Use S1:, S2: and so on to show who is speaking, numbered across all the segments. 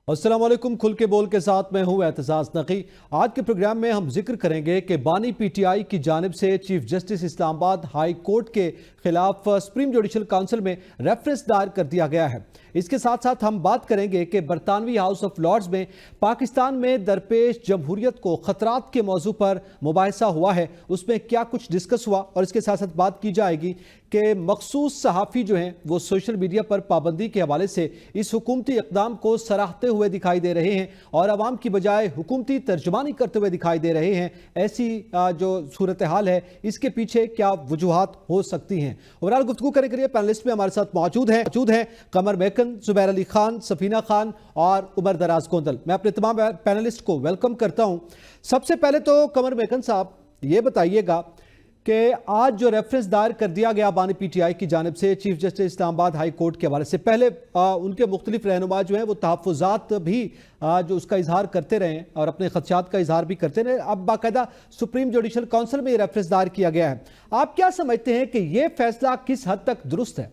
S1: अस्सलाम वालेकुम। खुल के बोल के साथ मैं हूं एतजाज नकी। आज के प्रोग्राम में हम जिक्र करेंगे कि बानी पीटीआई की जानिब से chief justice Islamabad high court के खिलाफ सुप्रीम जुडिशल काउंसिल में रेफरेंस दायर कर दिया गया है। इसके साथ साथ हम बात करेंगे कि बरतानवी हाउस ऑफ लॉर्ड्स में पाकिस्तान में दरपेश जमहूरियत को खतरात के मौजू पर मुबाहिसा हुआ है, उसमें क्या कुछ डिस्कस हुआ, और इसके साथ साथ बात की जाएगी कि मखसूस सहाफ़ी जो हैं वो सोशल मीडिया पर पाबंदी के हवाले से इस हुकूमती इक़दाम को सराहते हुए दिखाई दे रहे हैं और आवाम की बजाय हुकूमती तर्जुमानी करते हुए दिखाई दे रहे हैं। ऐसी जो सूरत हाल है, इसके पीछे क्या वजूहात हो सकती हैं। ओवरऑल गुफ्तगू करने के लिए पैनलिस्ट में हमारे साथ मौजूद हैं कमर मेकन, जुबैर अली खान, सफीना खान और उमर दराज गोंदल। मैं अपने तमाम पैनलिस्ट को वेलकम करता हूँ। सबसे पहले तो कमर मेकन साहब ये बताइएगा कि आज जो रेफरेंस दायर कर दिया गया बानी पीटीआई की जानिब से chief justice Islamabad high court के हवाले से, पहले उनके मुख्तलिफ रहनुमा जो हैं वो तहफ़्फ़ुज़ात भी जो उसका इजहार करते रहे और अपने खदशात का इजहार भी करते रहे। अब बाकायदा सुप्रीम जुडिशल काउंसिल में ये रेफरेंस दायर किया गया है। आप क्या समझते हैं कि ये फैसला किस हद तक दुरुस्त है?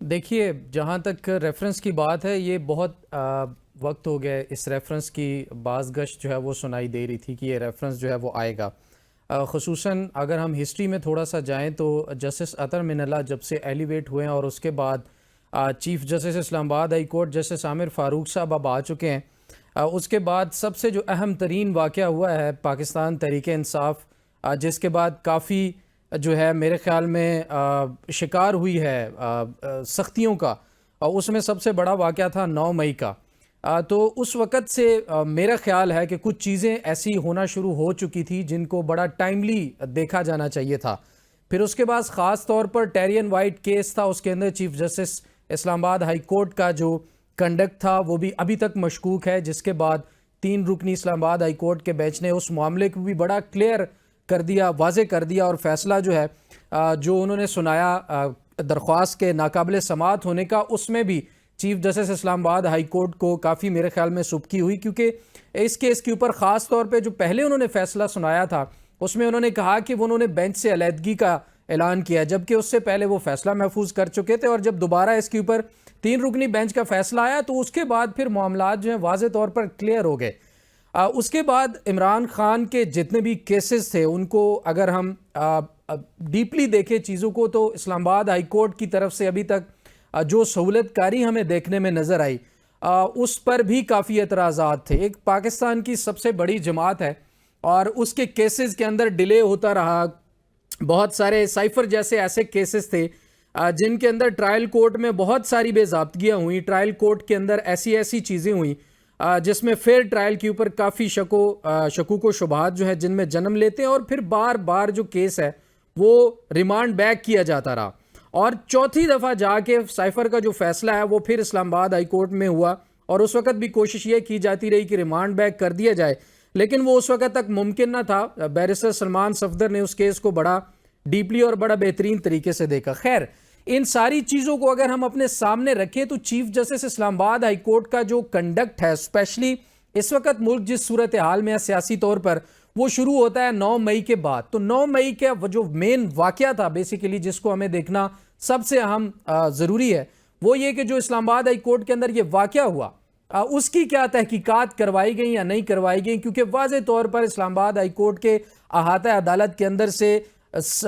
S2: देखिए, जहाँ तक रेफरेंस की बात है, ये बहुत वक्त हो गया इस रेफरेंस की बाज़गश्त जो है वो सुनाई दे रही थी कि ये रेफरेंस जो है वो आएगा। ख़ुसूसन अगर हम हिस्ट्री में थोड़ा सा जाएं तो जस्टिस अतर मिनल्ला जब से एलिवेट हुए हैं और उसके बाद chief justice Islamabad high court justice Aamir Farooq साहब अब आ चुके हैं। उसके बाद सबसे जो अहम तरीन वाक़या हुआ है पाकिस्तान तहरीक इंसाफ, जिसके बाद काफ़ी जो है मेरे ख़्याल में शिकार हुई है सख्तियों का, उसमें सबसे बड़ा वाक़या था 9 मई का। तो उस वक़्त से मेरा ख़्याल है कि कुछ चीज़ें ऐसी होना शुरू हो चुकी थी जिनको बड़ा टाइमली देखा जाना चाहिए था। फिर उसके बाद ख़ास तौर पर टेरियन वाइट केस था, उसके अंदर chief justice Islamabad high court का जो कंडक्ट था वो भी अभी तक मशकूक है, जिसके बाद 3 रुकनी इस्लामाबाद हाई कोर्ट के बेंच ने उस मामले को भी बड़ा क्लियर कर दिया, वाज़े कर दिया, और फैसला जो है जो उन्होंने सुनाया दरख्वास्त के नाकाबिल समाअत होने का, उसमें भी chief justice Islamabad high court को काफ़ी मेरे ख्याल में सुबकी हुई, क्योंकि इस केस के ऊपर ख़ास तौर पे जो पहले उन्होंने फ़ैसला सुनाया था उसमें उन्होंने कहा कि वो उन्होंने बेंच से अलहदगी का ऐलान किया, जबकि उससे पहले वो फ़ैसला महफूज कर चुके थे। और जब दोबारा इसके ऊपर 3 रुकनी बेंच का फ़ैसला आया तो उसके बाद फिर मामलात जो हैं वाज़े तौर पर क्लियर हो गए। उसके बाद इमरान खान के जितने भी केसेस थे उनको अगर हम डीपली देखें चीज़ों को, तो इस्लामाबाद हाई कोर्ट की तरफ से अभी तक जो सहूलतकारी हमें देखने में नज़र आई उस पर भी काफ़ी एतराज़ात थे। एक पाकिस्तान की सबसे बड़ी जमात है और उसके केसेस के अंदर डिले होता रहा। बहुत सारे साइफर जैसे ऐसे केसेस थे जिनके अंदर ट्रायल कोर्ट में बहुत सारी बेज़ाब्तगियाँ हुई, ट्रायल कोर्ट के अंदर ऐसी ऐसी चीज़ें हुई जिसमें फेयर ट्रायल के ऊपर काफ़ी शकूक व शुबहात जो है जिनमें जन्म लेते हैं, और फिर बार बार जो केस है वो रिमांड बैक किया जाता रहा। और चौथी दफ़ा जाके साइफर का जो फैसला है वो फिर इस्लामाबाद हाई कोर्ट में हुआ, और उस वक़्त भी कोशिश ये की जाती रही कि रिमांड बैक कर दिया जाए, लेकिन वो उस वक़्त तक मुमकिन ना था। बैरिस्टर सलमान सफदर ने उस केस को बड़ा डीपली और बड़ा बेहतरीन तरीके से देखा। खैर, इन सारी चीज़ों को अगर हम अपने सामने रखें तो chief justice Islamabad high court का जो कंडक्ट है, स्पेशली इस वक्त मुल्क जिस सूरत हाल में है सियासी तौर पर, वो शुरू होता है 9 मई के बाद। तो 9 मई का जो मेन वाक़या था बेसिकली, जिसको हमें देखना सबसे अहम ज़रूरी है, वो ये कि जो इस्लामाबाद हाई कोर्ट के अंदर ये वाक़या हुआ उसकी क्या तहकीकात करवाई गई या नहीं करवाई गई, क्योंकि वाज़े तौर पर इस्लामाबाद हाई कोर्ट के अहाता अदालत के अंदर से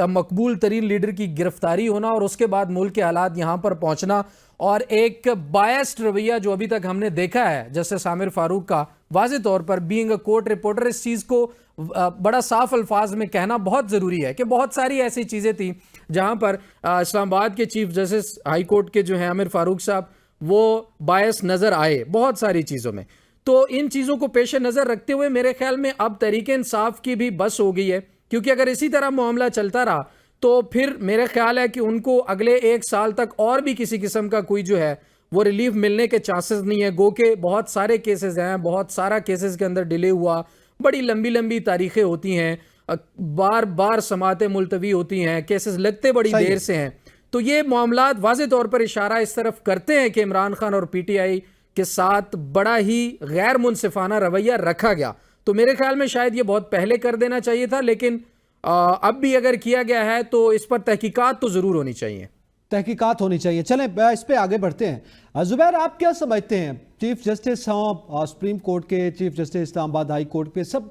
S2: मकबूल तरीन लीडर की गिरफ्तारी होना और उसके बाद मुल्क के हालात यहाँ पर पहुँचना और एक बायस्ड रवैया जो अभी तक हमने देखा है जस्टिस आमिर फ़ारूक का, वाज़े तौर पर बीइंग अ कोर्ट रिपोर्टर, इस चीज़ को बड़ा साफ अल्फाज में कहना बहुत ज़रूरी है कि बहुत सारी ऐसी चीज़ें थी जहाँ पर इस्लामाबाद के चीफ जस्टिस हाई कोर्ट के जो हैं आमिर फ़ारूक साहब, वो बायस नज़र आए बहुत सारी चीज़ों में। तो इन चीज़ों को पेश नज़र रखते हुए मेरे ख्याल में अब तहरीक इंसाफ की भी बस हो गई है, क्योंकि अगर इसी तरह मामला चलता रहा तो फिर मेरे ख्याल है कि उनको अगले 1 साल तक और भी किसी किस्म का कोई जो है वो रिलीफ मिलने के चांसेस नहीं है। गो के बहुत सारे केसेस हैं, बहुत सारा केसेस के अंदर डिले हुआ, बड़ी लंबी लंबी तारीखें होती हैं, बार बार समातें मुलतवी होती हैं, केसेस लगते बड़ी देर से हैं। तो ये मामलात वाज़े तौर पर इशारा इस तरफ करते हैं कि इमरान खान और पीटीआई के साथ बड़ा ही गैर मुनसिफाना रवैया रखा गया। तो मेरे ख्याल में शायद ये बहुत पहले कर देना चाहिए था, लेकिन अब भी अगर किया गया है तो इस पर तहकीकात तो ज़रूर होनी चाहिए।
S1: तहकीकात होनी चाहिए। चलें इस पे आगे बढ़ते हैं। जुबैर, आप क्या समझते हैं, चीफ जस्टिस सुप्रीम कोर्ट के chief justice Islamabad high court पे सब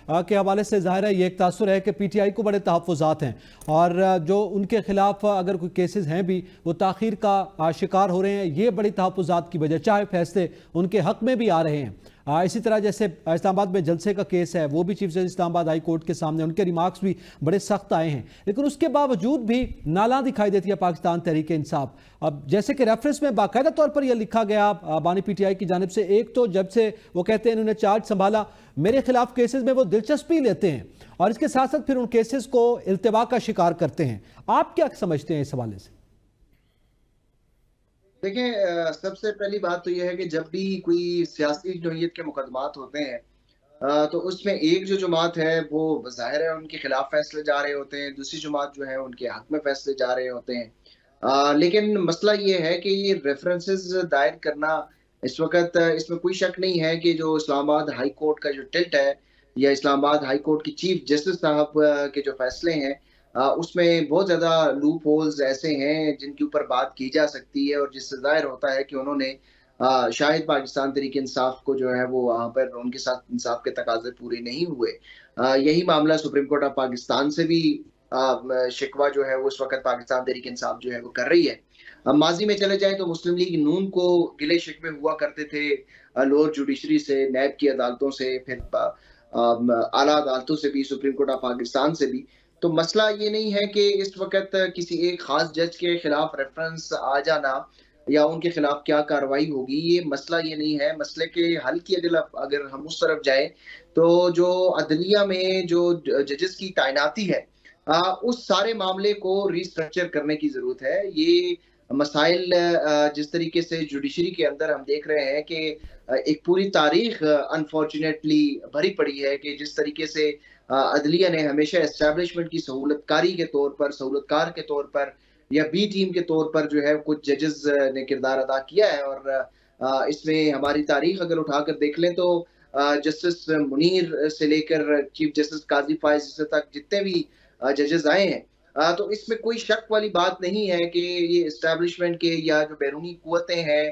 S1: के हवाले से जाहिर है ये एक तासुर है कि पीटीआई को बड़े तहफ़्फ़ुज़ात हैं और जो उनके खिलाफ अगर कोई केसेस हैं भी वो ताख़ीर का शिकार हो रहे हैं, ये बड़ी तहफ़्फ़ुज़ात की वजह, चाहे फैसले उनके हक़ में भी आ रहे हैं। इसी तरह जैसे इस्लामाबाद में जलसे का केस है, वो भी chief justice Islamabad high court के सामने, उनके रिमार्क्स भी बड़े सख्त आए हैं, लेकिन उसके बावजूद भी नाला दिखाई देती है पाकिस्तान तहरीक इंसाफ। अब जैसे कि रेफरेंस में बाकायदा तौर पर यह लिखा गया बानी पीटीआई की जानिब से, एक तो जब से वो कहते हैं इन्होंने चार्ज संभाला मेरे खिलाफ केसेस में वो दिलचस्पी लेते हैं और इसके साथ साथ फिर उन केसेस को इल्तिवा का शिकार करते हैं। आप क्या समझते हैं इस हवाले से?
S3: देखिए, सबसे पहली बात तो यह है कि जब भी कोई सियासी नौइयत के मुकदमात होते हैं, तो उसमें एक जो जमात है वो ज़ाहिर है उनके खिलाफ फैसले जा रहे होते हैं, दूसरी जमात जो है उनके हक में फैसले जा रहे होते हैं। लेकिन मसला ये है कि ये रेफरेंसेस दायर करना इस वक्त, इसमें कोई शक नहीं है कि जो इस्लामाबाद हाई कोर्ट का जो टिल्ट है या इस्लामाबाद हाई कोर्ट की चीफ जस्टिस साहब के जो फैसले हैं, उसमें बहुत ज़्यादा लूप होल्स ऐसे हैं जिनके ऊपर बात की जा सकती है और जिससे ज़ाहिर होता है कि उन्होंने शायद पाकिस्तान तहरीक इंसाफ को जो है वो वहाँ पर उनके साथ इंसाफ के तकाजे पूरे नहीं हुए। यही मामला सुप्रीम कोर्ट ऑफ पाकिस्तान से भी शिकवा जो है वो इस वक्त पाकिस्तान तहरीक इंसाफ जो है वो कर रही है। माजी में चले जाए तो मुस्लिम लीग नून को गिले शिकवे हुआ करते थे लोअर जुडिशरी से, नैब की अदालतों से, फिर आला अदालतों से भी, सुप्रीम कोर्ट ऑफ पाकिस्तान से भी। तो मसला ये नहीं है कि इस वक्त किसी एक खास जज के खिलाफ रेफरेंस आ जाना या उनके खिलाफ क्या कार्रवाई होगी, ये मसला ये नहीं है। मसले के हल की अगर हम उस तरफ जाए तो जो अदलिया में जो जजेस की तैनाती है, उस सारे मामले को रिस्ट्रक्चर करने की जरूरत है। ये मसाइल जिस तरीके से जुडिशरी के अंदर हम देख रहे हैं कि एक पूरी तारीख अनफॉर्चुनेटली भरी पड़ी है कि जिस तरीके से अदलिया ने हमेशा एस्टैब्लिशमेंट की सहूलतकारी के तौर पर, सहूलतकार के तौर पर या बी टीम के तौर पर जो है कुछ जजेस ने किरदार अदा किया है। और इसमें हमारी तारीख अगर उठाकर देख लें तो जस्टिस मुनीर से लेकर चीफ जस्टिस काजी फायज तक जितने भी जजेस आए हैं, तो इसमें कोई शक वाली बात नहीं है कि ये एस्टैब्लिशमेंट के या जो बैरूनी कुव्वतें हैं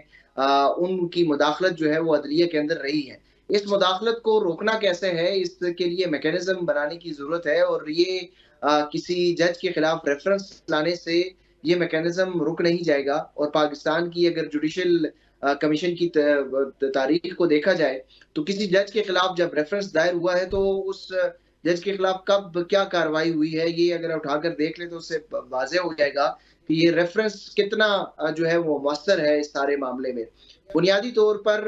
S3: उनकी मुदाखलत जो है वो अदलिया के अंदर रही है। इस मुदाखलत को रोकना कैसे है, इसके लिए मैकेनिज्म बनाने की जरूरत है और ये किसी जज के खिलाफ रेफरेंस लाने से ये मैकेनिज्म रुक नहीं जाएगा। और पाकिस्तान की अगर जुडिशल कमीशन की तारीख को देखा जाए तो किसी जज के खिलाफ जब रेफरेंस दायर हुआ है तो उस जज के खिलाफ कब क्या कार्रवाई हुई है, ये अगर उठाकर देख ले तो उससे वाज़ेह हो जाएगा कि ये रेफरेंस कितना जो है वो मौसर है इस सारे मामले में। बुनियादी तौर पर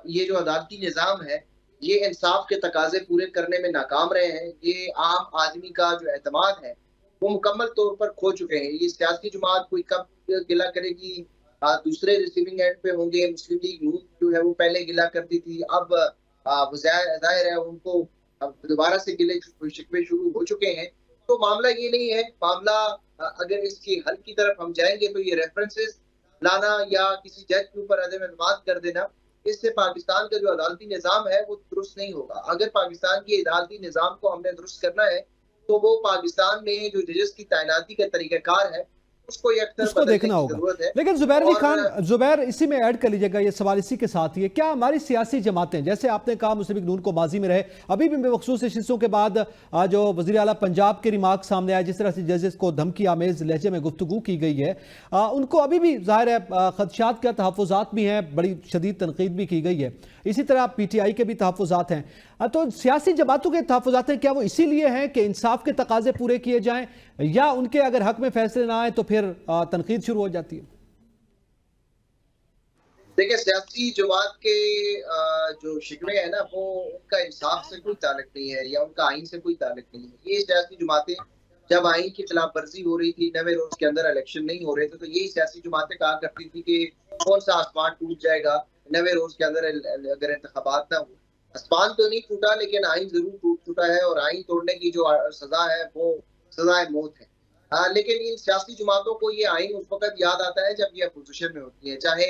S3: ये जो अदालती निज़ाम है ये इंसाफ के तकाजे पूरे करने में नाकाम रहे हैं। ये आम आदमी का जो एतमाद है वो मुकम्मल तौर पर खो चुके हैं। ये सियासी जमात कोई कब गिला करेगी, दूसरे रिसीविंग एंड पे होंगे। मुस्लिम लीग नून जो है वो पहले गिला करती थी, अब जाहिर है उनको अब दोबारा से गिले शिकवे शुरू हो चुके हैं। तो मामला ये नहीं है। मामला अगर इसके हल की तरफ हम जाएंगे तो ये रेफरेंसेस लाना या किसी जज के ऊपर अदम एतमाद कर देना, इससे पाकिस्तान का जो अदालती निज़ाम है वो दुरुस्त नहीं होगा। अगर पाकिस्तान के अदालती निज़ाम को हमने दुरुस्त करना है तो वो पाकिस्तान में जो जजेस की तैनाती का तरीकाकार है उसको
S1: देखना होगा। लेकिन जुबैर अली खान, जुबैर इसी में ऐड कर लीजिएगा, ये सवाल इसी के साथ ही है, क्या हमारी सियासी जमातें, जैसे आपने कहा मुस्लिम लीग नून को माजी में रहे, अभी भी बखसूस हिस्सों के बाद जो वज़ीर आला पंजाब के रिमार्क सामने आए, जिस तरह से जजेस को धमकी आमेज लहजे में गुफ्तगू की गई है, उनको अभी भी जाहिर है खदशात का तहफ़्फ़ुज़ात भी हैं, बड़ी शदीद तनकीद भी की गई है। इसी तरह पीटीआई के भी तहफ़्फ़ुज़ात हैं। तो सियासी जमातों के तहफ़्फ़ुज़ात हैं, क्या वो इसीलिए हैं कि इंसाफ के तकाजे पूरे किए जाएं या उनके अगर हक में फैसले ना आए तो फिर तनकीद शुरू हो जाती है?
S3: देखिए, सियासी जमात के जो शिकवे है ना वो उनका इंसाफ से कोई ताल्लुक नहीं है या उनका आइन से कोई ताल्लुक नहीं है। ये सियासी जमातें जब आइन की खिलाफ वर्जी हो रही थी, 90 रोज के अंदर इलेक्शन नहीं हो रहे थे, तो यही सियासी जमातें कहा करती थी कि कौन सा आसमान टूट जाएगा 90 रोज के अंदर अगर इंतखाबात ना हो। आसमान तो नहीं टूटा लेकिन आइन जरूर टूट चुका है और आइन तोड़ने की जो सजा है वो सजाए मौत है। लेकिन इन सियासी जमातों को ये आइन उस वक्त याद आता है जब ये अपोजिशन में होती है, चाहे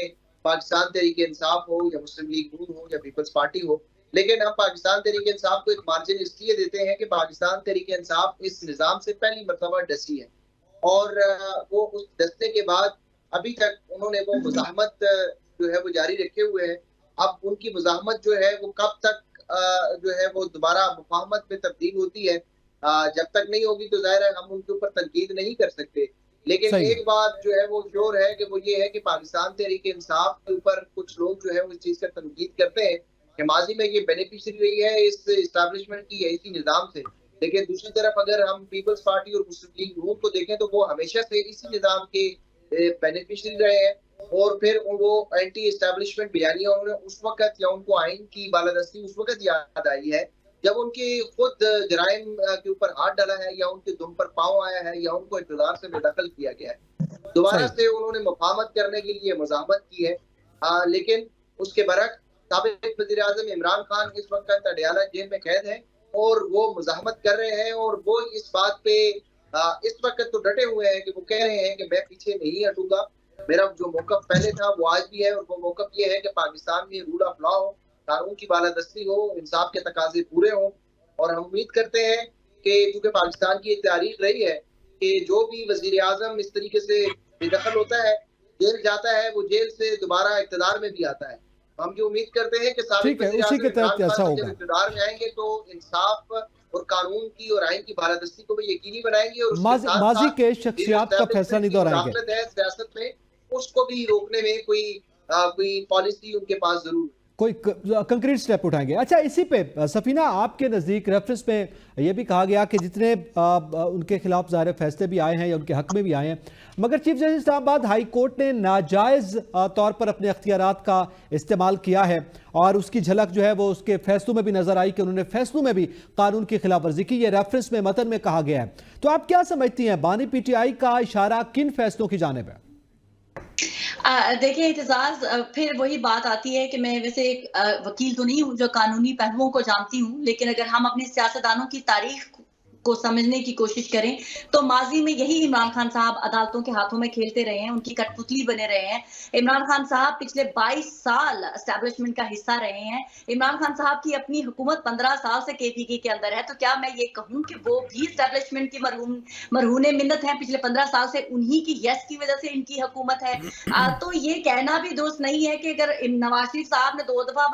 S3: पाकिस्तान तहरीक इंसाफ हो या मुस्लिम लीग नून हो या पीपल्स पार्टी हो। लेकिन हम पाकिस्तान तहरीक इंसाफ को एक मार्जिन इसलिए देते हैं कि पाकिस्तान तहरीक इंसाफ इस निज़ाम से पहली मरतबा डसी है और वो उस दस्ते के बाद अभी तक उन्होंने वो मुज़ाहमत जो है वो जारी रखे हुए है। अब उनकी मुज़ाहमत जो है वो कब तक जो है वो दोबारा मुफ़ाहमत में तब्दील होती है, जब तक नहीं होगी तो ज़ाहिर है हम उनके ऊपर तनकीद नहीं कर सकते। लेकिन
S1: सही है।
S3: एक बात जो है वो श्योर है कि वो ये है कि पाकिस्तान तहरीक-ए-इंसाफ के ऊपर कुछ लोग जो है वो इस चीज़ का तनकीद करते हैं कि माज़ी में ये बेनिफिशियरी रही है इस एस्टेब्लिशमेंट की या इसी निज़ाम से। लेकिन दूसरी तरफ अगर हम पीपल्स पार्टी और मुस्लिम लीग नून को देखें तो वो हमेशा से इसी निज़ाम के बेनिफिशियरी रहे हैं और फिर वो एंटी एस्टेब्लिशमेंट बयानियां उन्होंने उस वक़्त या उनको आइन की बालादस्ती उस वक़्त याद आई है जब उनके खुद जराइम के ऊपर हाथ डाला है या उनके दुम पर पाँव आया है या उनको इक़्तिदार से बेदखल किया गया है। दोबारा
S1: सही।
S3: से उन्होंने मुफ़ाहमत करने के लिए मज़ाहमत की है। लेकिन उसके बरक़्स साबिक़ वज़ीर-ए-आज़म इमरान खान इस वक़्त अडयाला जेल में कैद हैं और वो मुज़ाहमत कर रहे हैं और वो इस बात पे इस वक़्त तो डटे हुए हैं कि वो कह रहे हैं कि मैं पीछे नहीं हटूँगा। मेरा जो मौक़िफ़ पहले था वो आज भी है और वो मौक़िफ़ ये है कि पाकिस्तान में रूल ऑफ लॉ हो, कानून की बालादस्ती हो, इंसाफ के तकाज़े पूरे हों और हम उम्मीद करते हैं कि चूँकि पाकिस्तान की एक तारीख़ रही है कि जो भी वज़ीर-ए-आज़म इस तरीके से बेदखल होता है, जेल जाता है, वो जेल से दोबारा इक़्तिदार में भी आता है। हम ये उम्मीद करते हैं कि साबिक़
S1: ठीक है, उसी
S3: वज़ीर-ए-आज़म
S1: के
S3: इमरान
S1: तहत ऐसा
S3: खान जब
S1: होगा।
S3: इक़्तिदार में आएँगे तो इंसाफ और कानून की और आइन की बालादस्ती को भी यकीनी बनाएँगे और उसके
S1: माजी
S3: साथ-साथ
S1: के
S3: ये जो
S1: शख्सियात का फैसला
S3: एस्टेब्लिशमेंट
S1: नहीं
S3: की
S1: दोहराएंगे।
S3: मुदाखलत है सियासत में, उसको भी रोकने में कोई पॉलिसी उनके पास ज़रूर
S1: कोई कंक्रीट स्टेप उठाएंगे। अच्छा, इसी पे सफीना, आपके नज़दीक रेफरेंस में ये भी कहा गया कि जितने उनके खिलाफ ज़ाहिर फैसले भी आए हैं या उनके हक में भी आए हैं, मगर chief justice Islamabad high court ने नाजायज़ तौर पर अपने अख्तियारात का इस्तेमाल किया है और उसकी झलक जो है वो उसके फैसलों में भी नजर आई कि उन्होंने फैसलों में भी कानून की खिलाफ वर्जी की। ये रेफरेंस में मतन में कहा गया है। तो आप क्या समझती हैं, बानी पीटीआई का इशारा किन फैसलों की जानिब है?
S4: देखिए एतजाज़, फिर वही बात आती है कि मैं वैसे एक वकील तो नहीं हूँ जो कानूनी पहलुओं को जानती हूँ, लेकिन अगर हम अपने सियासतदानों की तारीख को समझने की कोशिश करें तो माजी में यही इमरान खान साहब अदालतों के हाथों में खेलते रहे हैं, उनकी कठपुतली बने रहे हैं। इमरान खान साहब पिछले 22 साल एस्टेब्लिशमेंट का हिस्सा रहे हैं। इमरान खान साहब की अपनी हुकूमत 15 साल से केपीके के अंदर है, तो क्या मैं ये कहूं कि वो भी एस्टेब्लिशमेंट की मरहूने मिन्नत है? पिछले 15 साल से उन्हीं की यस की वजह से इनकी हुकूमत है। तो ये कहना भी दुरुस्त नहीं है कि अगर नवाज शरीफ साहब ने 2 दफा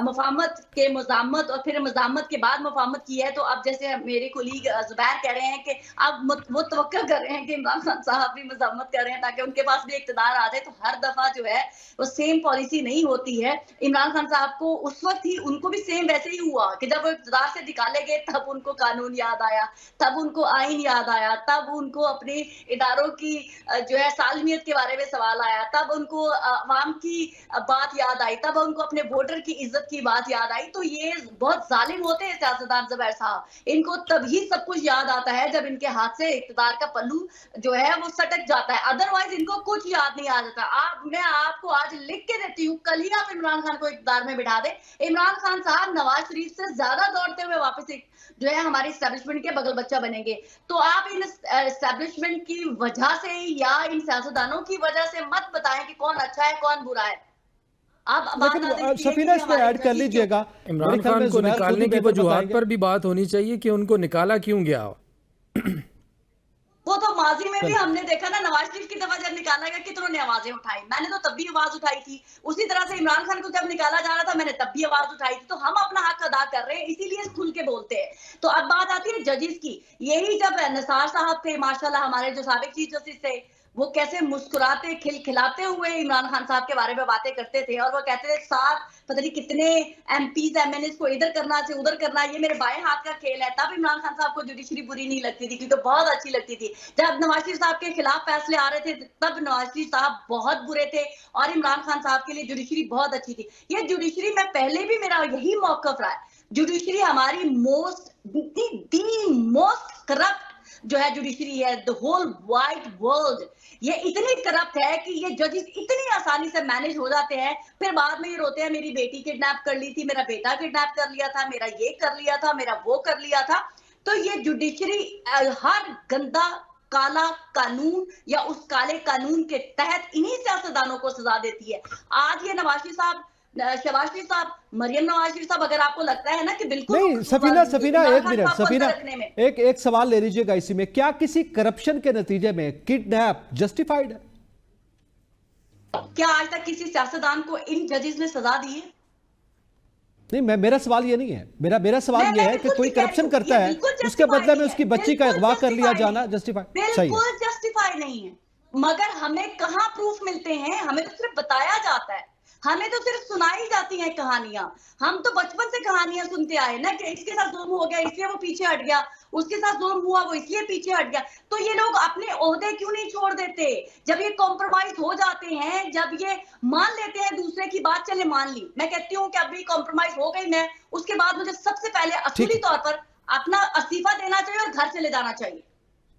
S4: मुफाहमत के मज़ामत और फिर मज़ामत के बाद मुफाहमत की है, तो अब जैसे मेरे कोलीग जुबैर कह रहे हैं कि अब वो तवक्को कर रहे हैं कि इमरान खान साहब भी मज़ामत कर रहे हैं ताकि उनके पास भी इक़्तिदार आ जाए, तो हर दफा जो है वो सेम पॉलिसी नहीं होती है। इमरान खान साहब को उस वक्त ही उनको भी सेम वैसे ही हुआ कि जब वो इक़्तिदार से निकाले गए तब उनको कानून याद आया, तब उनको आइन याद आया, तब उनको अपने इदारों की जो है सालमियत के बारे में सवाल आया, तब उनको अवाम की बात याद आई, तब उनको अपने वोटर की इज्जत की बात याद आई। तो ये बहुत जालिम होते हैं सियासतदान जुबैर साहब, इनको तभी सब कुछ याद आता है जब इनके हाथ से इक़्तिदार का पल्लू जो है वो सटक जाता है, अदरवाइज इनको कुछ याद नहीं आ जाता। मैं आपको आज लिख के देती हूँ, कल ही आप इमरान खान को इक़्तिदार में बिठा दें, इमरान खान साहब नवाज शरीफ से ज्यादा दौड़ते हुए वापस जो है हमारी एस्टेब्लिशमेंट के बगल बच्चा बनेंगे। तो आप इन एस्टेब्लिशमेंट की वजह से या इन सियासतदानों की वजह से मत बताएं कि कौन अच्छा है कौन बुरा है।
S1: लेकिन सफीना इसमें ऐड कर लीजिएगा,
S2: इमरान खान को निकालने की वजूहात पर भी बात होनी चाहिए कि उनको निकाला क्यों गया।
S4: वो तो माजी में भी हमने देखा ना, नवाज शरीफ की दफा जब निकाला गया कितनों ने आवाजें उठाई, मैंने तो तब भी आवाज उठाई थी। उसी तरह से इमरान खान को जब निकाला जा रहा था मैंने तब भी आवाज उठाई थी। तो हम अपना हक अदा कर रहे हैं, इसीलिए खुल के बोलते हैं। तो अब बात आती है जजेस की। यही जब निसार साहब थे माशाल्लाह, हमारे जो साबिक चीफ जस्टिस थे, वो कैसे मुस्कुराते खिलखिलाते हुए इमरान खान साहब के बारे में बातें करते थे और वो कहते थे साथ पता नहीं कितने एमपीज एमएनएस को इधर करना से उधर करना, ये मेरे बाएं हाथ का खेल है। तब इमरान खान साहब को जुडिशरी बुरी नहीं लगती थी, क्योंकि बहुत अच्छी लगती थी। जब नवाज शरीफ साहब के खिलाफ फैसले आ रहे थे तब नवाज शरीफ साहब बहुत बुरे थे और इमरान खान साहब के लिए जुडिशरी बहुत अच्छी थी। ये जुडिशरी में पहले भी मेरा यही मौकफ रहा है, जुडिशरी हमारी मोस्ट करप्ट जो है जुडिशरी है द होल वाइड वर्ल्ड। ये इतनी करप्ट है कि ये जजेस इतनी आसानी से मैनेज हो जाते हैं, फिर बाद में ये रोते हैं मेरी बेटी किडनैप कर ली थी, मेरा बेटा किडनैप कर लिया था, मेरा ये कर लिया था, मेरा वो कर लिया था। तो ये जुडिशरी हर गंदा काला कानून या उस काले कानून के तहत इन्हीं सियासतदानों को सजा देती है। आज ये नवाज शरीफ साहब शहबाज शरीफ साहब, मरियम नवाज शरीफ साहब, अगर आपको लगता है ना कि बिल्कुल
S1: नहीं, सफीना सफीना
S4: इमरान
S1: एक
S4: खान
S1: मिनट,
S4: साहब को
S1: सफीना
S4: अंदर रखने में,
S1: एक सवाल ले लीजिएगा इसी में, क्या किसी करप्शन के नतीजे में किडनैप जस्टिफाइड है?
S4: क्या आज तक किसी सियासतदान को इन जजेस ने सजा दी है?
S1: नहीं, मेरा सवाल ये नहीं है, मेरा सवाल
S4: मैं
S1: ये है कि
S4: बिल्कुल
S1: कोई
S4: ठीक कह रही
S1: करप्शन
S4: हूँ,
S1: करता
S4: ये
S1: है,
S4: बिल्कुल
S1: उसके बदले
S4: justified
S1: में
S4: नहीं
S1: उसकी
S4: है,
S1: बच्ची का
S4: बिल्कुल
S1: अगवा कर लिया
S4: justified
S1: जाना
S4: नहीं है,
S1: जस्टिफाइड सही है?
S4: बिल्कुल जस्टिफाइड नहीं है। मगर हमें कहाँ प्रूफ मिलते हैं? हमें तो सिर्फ बताया जाता है, हमें तो सिर्फ सुनाई जाती हैं कहानियां। हम तो बचपन से कहानियां सुनते आए ना कि इसके साथ जुल्म हो गया इसलिए वो पीछे हट गया, उसके साथ जुल्म हुआ वो इसलिए पीछे हट गया। तो ये लोग अपने ओहदे क्यों नहीं छोड़ देते? जब ये कॉम्प्रोमाइज हो जाते हैं, जब ये मान लेते हैं दूसरे की बात, चले मान ली, मैं कहती हूँ कि अभी कॉम्प्रोमाइज हो गई मैं, उसके बाद मुझे सबसे पहले असूली तौर पर अपना इस्तीफा देना चाहिए और घर चले जाना चाहिए।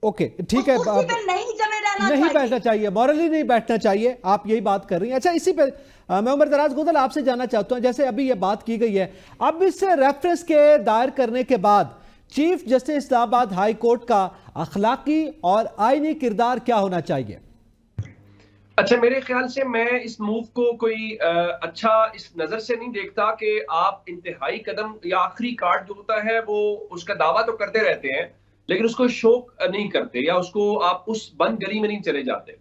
S1: ओके, ठीक है,
S4: उस कुर्सी पे नहीं जमे रहना
S1: नहीं
S4: चाहिए।
S1: बैठना चाहिए, मॉरली नहीं बैठना चाहिए, आप यही बात कर रही हैं। अच्छा, इसी पे मैं उमर दराज गोदल आपसे जानना चाहता हूं, जैसे अभी ये बात की गई है, अब इस रेफरेंस के दायर करने के बाद chief justice Islamabad high court का अखलाकी और आईनी किरदार क्या होना चाहिए?
S5: अच्छा, मेरे ख्याल से मैं इस मूव को कोई अच्छा इस नजर से नहीं देखता कि आप इंतहाई कदम या आखिरी कार्ड जो होता है वो उसका दावा तो करते रहते हैं लेकिन उसको शो नहीं करते या उसको आप उस बंद गली में नहीं चले जाते।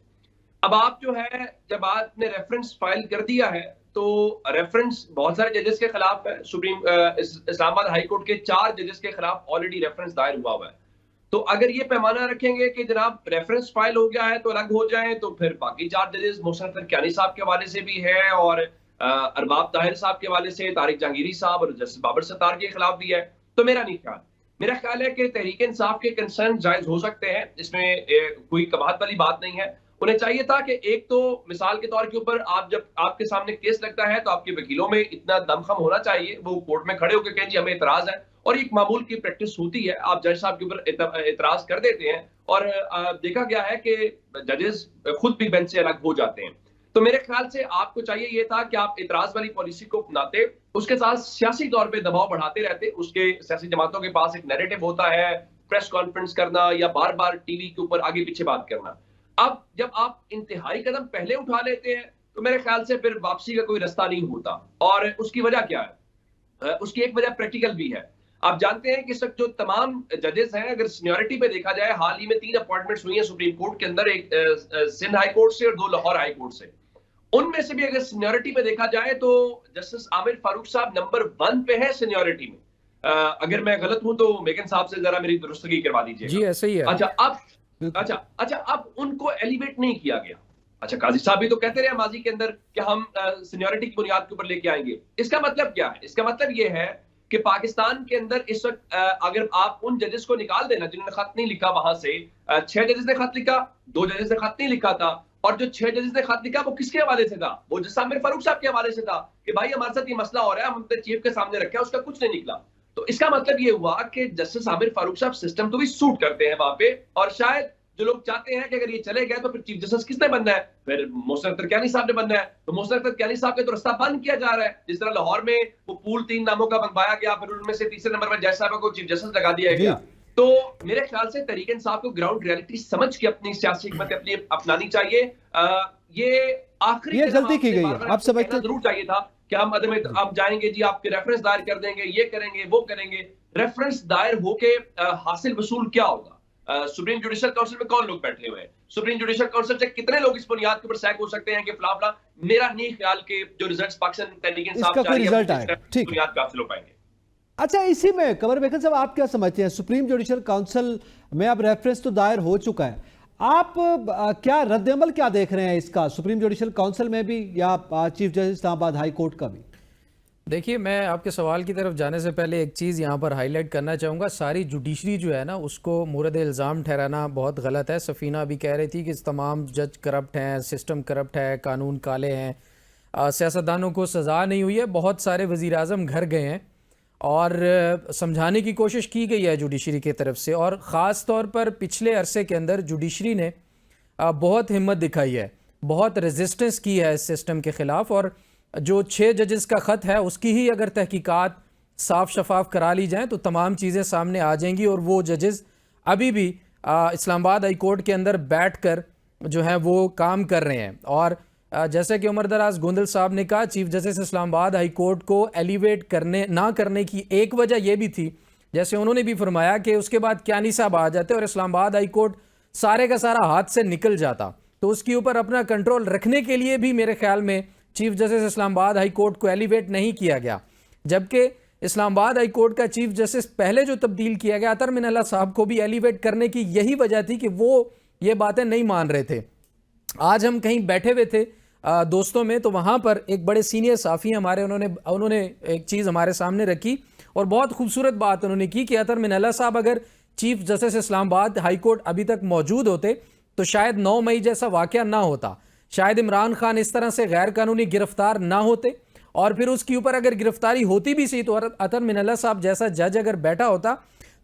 S5: अब आप जो है जब आपने रेफरेंस फाइल कर दिया है तो रेफरेंस बहुत सारे जजेस के खिलाफ है। इस्लामाबाद हाई कोर्ट के 4 जजेस के खिलाफ ऑलरेडी रेफरेंस दायर हुआ हुआ है। तो अगर ये पैमाना रखेंगे कि जनाब रेफरेंस फाइल हो गया है तो अलग हो जाए, तो फिर बाकी 4 जजेस मोहसिन अख्तर कियानी साहब के हवाले से भी है और अरबाब ताहिर साहब के हवाले से तारिक जहांगीरी साहब और जस्टिस बाबर सत्तार के खिलाफ भी है। तो मेरा ख्याल है कि तहरीक इंसाफ के कंसर्न जायज हो सकते हैं, इसमें कोई कबाहत वाली बात नहीं है। उन्हें चाहिए था कि एक तो मिसाल के तौर के ऊपर आप जब आपके सामने केस लगता है तो आपके वकीलों में इतना दमखम होना चाहिए, वो कोर्ट में खड़े होकर कहें जी हमें इतराज है, और एक मामूल की प्रैक्टिस होती है, आप जज साहब के ऊपर इतराज कर देते हैं और देखा गया है कि जजेस खुद भी बेंच से अलग हो जाते हैं। तो मेरे ख्याल से आपको चाहिए ये था कि आप इतराज वाली पॉलिसी को अपनाते, उसके साथ सियासी तौर पे दबाव बढ़ाते रहते। उसके सियासी जमातों के पास एक नैरेटिव होता है, प्रेस कॉन्फ्रेंस करना या बार बार टीवी के ऊपर आगे पीछे बात करना। अब जब आप इंतहाई कदम पहले उठा लेते हैं तो मेरे ख्याल से फिर वापसी का कोई रास्ता नहीं होता। और उसकी वजह क्या है? उसकी एक वजह प्रैक्टिकल भी है। आप जानते हैं कि सब जो तमाम जजेस हैं, अगर सीनियरिटी पे देखा जाए, हाल ही में 3 अपॉइंटमेंट्स हुई हैं सुप्रीम कोर्ट के अंदर, एक सिंध हाई कोर्ट से और 2 लाहौर हाई कोर्ट से। उनमें से भी अगर सीनियरिटी पे देखा जाए तो जस्टिस आमिर फारूक साहब नंबर 1 पे है सीनियरिटी में। अगर मैं गलत हूं तो मेगन साहब से जरा मेरी दुरुस्तगी करवा दीजिए।
S2: जी ऐसे ही है।
S5: अच्छा, अब उनको एलिवेट नहीं किया गया। अच्छा, काजी साहब भी तो कहते रहे माजी के अंदर कि हम सीनियरिटी की बुनियाद के ऊपर लेके आएंगे। इसका मतलब क्या है? इसका मतलब ये है कि पाकिस्तान के अंदर इस वक्त अगर आप उन जजेस को निकाल देना जिन्होंने खत नहीं लिखा, वहां से 6 जजेस ने खत लिखा, 2 जजेस ने खत नहीं लिखा था, और जो 6 जजेस ने खत लिखा वो किसके हवाले से था? वो जस्टिस आमिर फारूक साहब के हवाले से था कि भाई हमारे साथ ये मसला हो रहा है, हम अपने चीफ के सामने रखे, उसका कुछ नहीं निकला। तो इसका मतलब ये हुआ कि जस्टिस आमिर फारूक साहब सिस्टम तो भी सूट करते हैं वहां पे, और शायद जो लोग चाहते हैं कि अगर ये चले गए तो फिर चीफ जस्टिस किसने बनना है? फिर मोहसिन अख्तर कियानी साहब ने बनना है। तो मोहसिन अख्तर कियानी साहब का तो रास्ता बंद किया जा रहा है। जिस तरह लाहौर में वो पूल 3 नामों का बनवाया गया, फिर उनमें से तीसरे नंबर पर जज साहब को चीफ जस्टिस लगा दिया गया। तो मेरे ख्याल से तहरीक इंसाफ को ग्राउंड रियलिटी समझ के अपनी सियासी हिकमत अपनी अपनानी चाहिए। ये आखिरी
S1: ये जल्दी की गई है, आप समझते
S5: जरूर चाहिए था कि हम जाएंगे जी, आपके रेफरेंस दायर कर देंगे, ये करेंगे वो करेंगे। रेफरेंस दायर होके हासिल वसूल क्या होगा? सुप्रीम जुडिशल काउंसिल में कौन लोग बैठे हुए हैं? सुप्रीम जुडिशल काउंसिल से कितने लोग इस बुनियाद के ऊपर सैक हो सकते हैं कि फला? मेरा नहीं ख्याल के जो रिजल्ट्स पाकिस्तान तहरीक इंसाफ
S1: इसका कोई रिजल्ट आए, ठीक
S5: बुनियाद पे हासिल हो पाएंगे।
S1: अच्छा, इसी में कमर बेगम साहब आप क्या समझते हैं? सुप्रीम जुडिशल काउंसिल में अब रेफरेंस तो दायर हो चुका है, आप क्या रद्दअमल क्या देख रहे हैं इसका, सुप्रीम जुडिशल काउंसिल में भी या chief justice Islamabad high court का भी?
S2: देखिए, मैं आपके सवाल की तरफ जाने से पहले एक चीज़ यहाँ पर हाईलाइट करना चाहूँगा। सारी जुडिशरी जो है ना, उसको मूरद इल्ज़ाम ठहराना बहुत गलत है। सफ़ीना भी कह रही थी कि तमाम जज करप्ट हैं, सिस्टम करप्ट है, कानून काले हैं, सियासतदानों को सज़ा नहीं हुई है। बहुत सारे वज़ीर-ए-आज़म घर गए हैं और समझाने की कोशिश की गई है जुडिशरी की तरफ से, और ख़ास तौर पर पिछले अरसे के अंदर जुडिशरी ने बहुत हिम्मत दिखाई है, बहुत रेजिस्टेंस की है इस सिस्टम के ख़िलाफ़। और जो 6 जजेस का ख़त है उसकी ही अगर तहकीकात साफ शफाफ करा ली जाएँ तो तमाम चीज़ें सामने आ जाएंगी, और वो जजेस अभी भी इस्लामाबाद हाई कोर्ट के अंदर बैठ कर जो है वो काम कर रहे हैं। और जैसे कि उमर दराज गोंदल साहब ने कहा, chief justice Islamabad high court को एलिवेट करने ना करने की एक वजह यह भी थी, जैसे उन्होंने भी फरमाया कि उसके बाद क्यानी साहब आ जाते और इस्लामाबाद हाई कोर्ट सारे का सारा हाथ से निकल जाता, तो उसके ऊपर अपना कंट्रोल रखने के लिए भी मेरे ख्याल में chief justice Islamabad high court को एलिवेट नहीं किया गया। जबकि इस्लामाबाद हाई कोर्ट का चीफ जस्टिस पहले जो तब्दील किया गया अतर मिनल्ला साहब को भी एलिवेट करने की यही वजह थी कि वो ये बातें नहीं मान रहे थे। आज हम कहीं बैठे हुए थे दोस्तों में, तो वहाँ पर एक बड़े सीनियर साफ़ी हमारे, उन्होंने एक चीज़ हमारे सामने रखी और बहुत खूबसूरत बात उन्होंने की कि अतर मिनल्ला साहब अगर chief justice Islamabad high court अभी तक मौजूद होते तो शायद 9 मई जैसा वाक़या ना होता, शायद इमरान खान इस तरह से गैर कानूनी गिरफ्तार ना होते, और फिर उसके ऊपर अगर गिरफ्तारी होती भी सी तो अतर मिनल्ला साहब जैसा जज अगर बैठा होता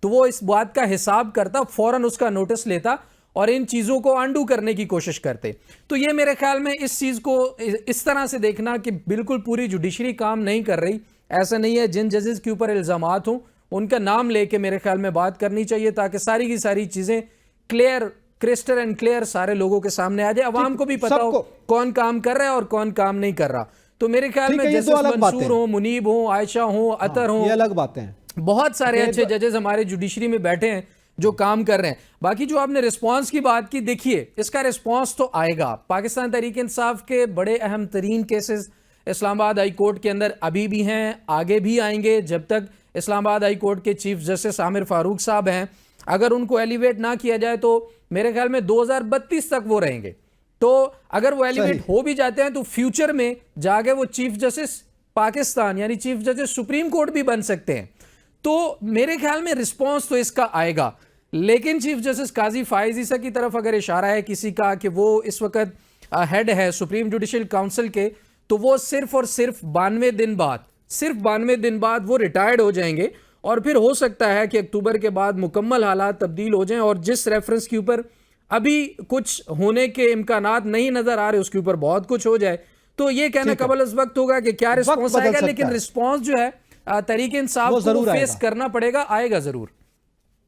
S2: तो वो इस बात का हिसाब करता, फ़ौरन उसका नोटिस लेता और इन चीज़ों को अंडू करने की कोशिश करते। तो ये मेरे ख्याल में इस चीज़ को इस तरह से देखना कि बिल्कुल पूरी जुडिशरी काम नहीं कर रही, ऐसा नहीं है। जिन जजेस के ऊपर इल्ज़ामात हों उनका नाम लेके मेरे ख्याल में बात करनी चाहिए, ताकि सारी की सारी चीज़ें क्लियर, क्रिस्टल एंड क्लियर सारे लोगों के सामने आ जाए, अवाम को भी पता हो कौन काम कर रहा है और कौन काम नहीं कर रहा। तो मेरे ख्याल में जैसे मंसूर हो, मुनीब हो, आयशा हो, अतर हो,
S1: ये अलग बातें हैं,
S2: बहुत सारे अच्छे जजेस हमारे जुडिशरी में बैठे हैं जो काम कर रहे हैं। बाकी जो आपने रिस्पांस की बात की, देखिए इसका रिस्पांस तो आएगा। पाकिस्तान तहरीक इंसाफ के बड़े अहम तरीन केसेस इस्लामाबाद हाई कोर्ट के अंदर अभी भी हैं, आगे भी आएंगे। जब तक इस्लामाबाद हाई कोर्ट के चीफ जस्टिस आमिर फारूक साहब हैं, अगर उनको एलिवेट ना किया जाए तो मेरे ख्याल में 2032 तक वो रहेंगे। तो अगर वो एलिवेट हो भी जाते हैं तो फ्यूचर में जाके वो चीफ जस्टिस पाकिस्तान यानी चीफ जस्टिस सुप्रीम कोर्ट भी बन सकते हैं। तो मेरे ख्याल में रिस्पांस तो इसका आएगा, लेकिन चीफ जस्टिस काजी फाइज ईसा की तरफ अगर इशारा है किसी का कि वो इस वक्त हेड है सुप्रीम जुडिशल काउंसिल के, तो वो सिर्फ और सिर्फ 92 दिन बाद वो रिटायर्ड हो जाएंगे और फिर हो सकता है कि अक्टूबर के बाद मुकम्मल हालात तब्दील हो जाएं और जिस रेफरेंस के ऊपर अभी कुछ होने के इम्कानात नहीं नजर आ रहे उसके ऊपर बहुत कुछ हो जाए। तो ये कहना कबल अज़ वक्त होगा कि क्या रिस्पॉन्स आएगा, लेकिन रिस्पॉन्स जो है तरीके इंसाफ को फेस करना पड़ेगा, आएगा जरूर,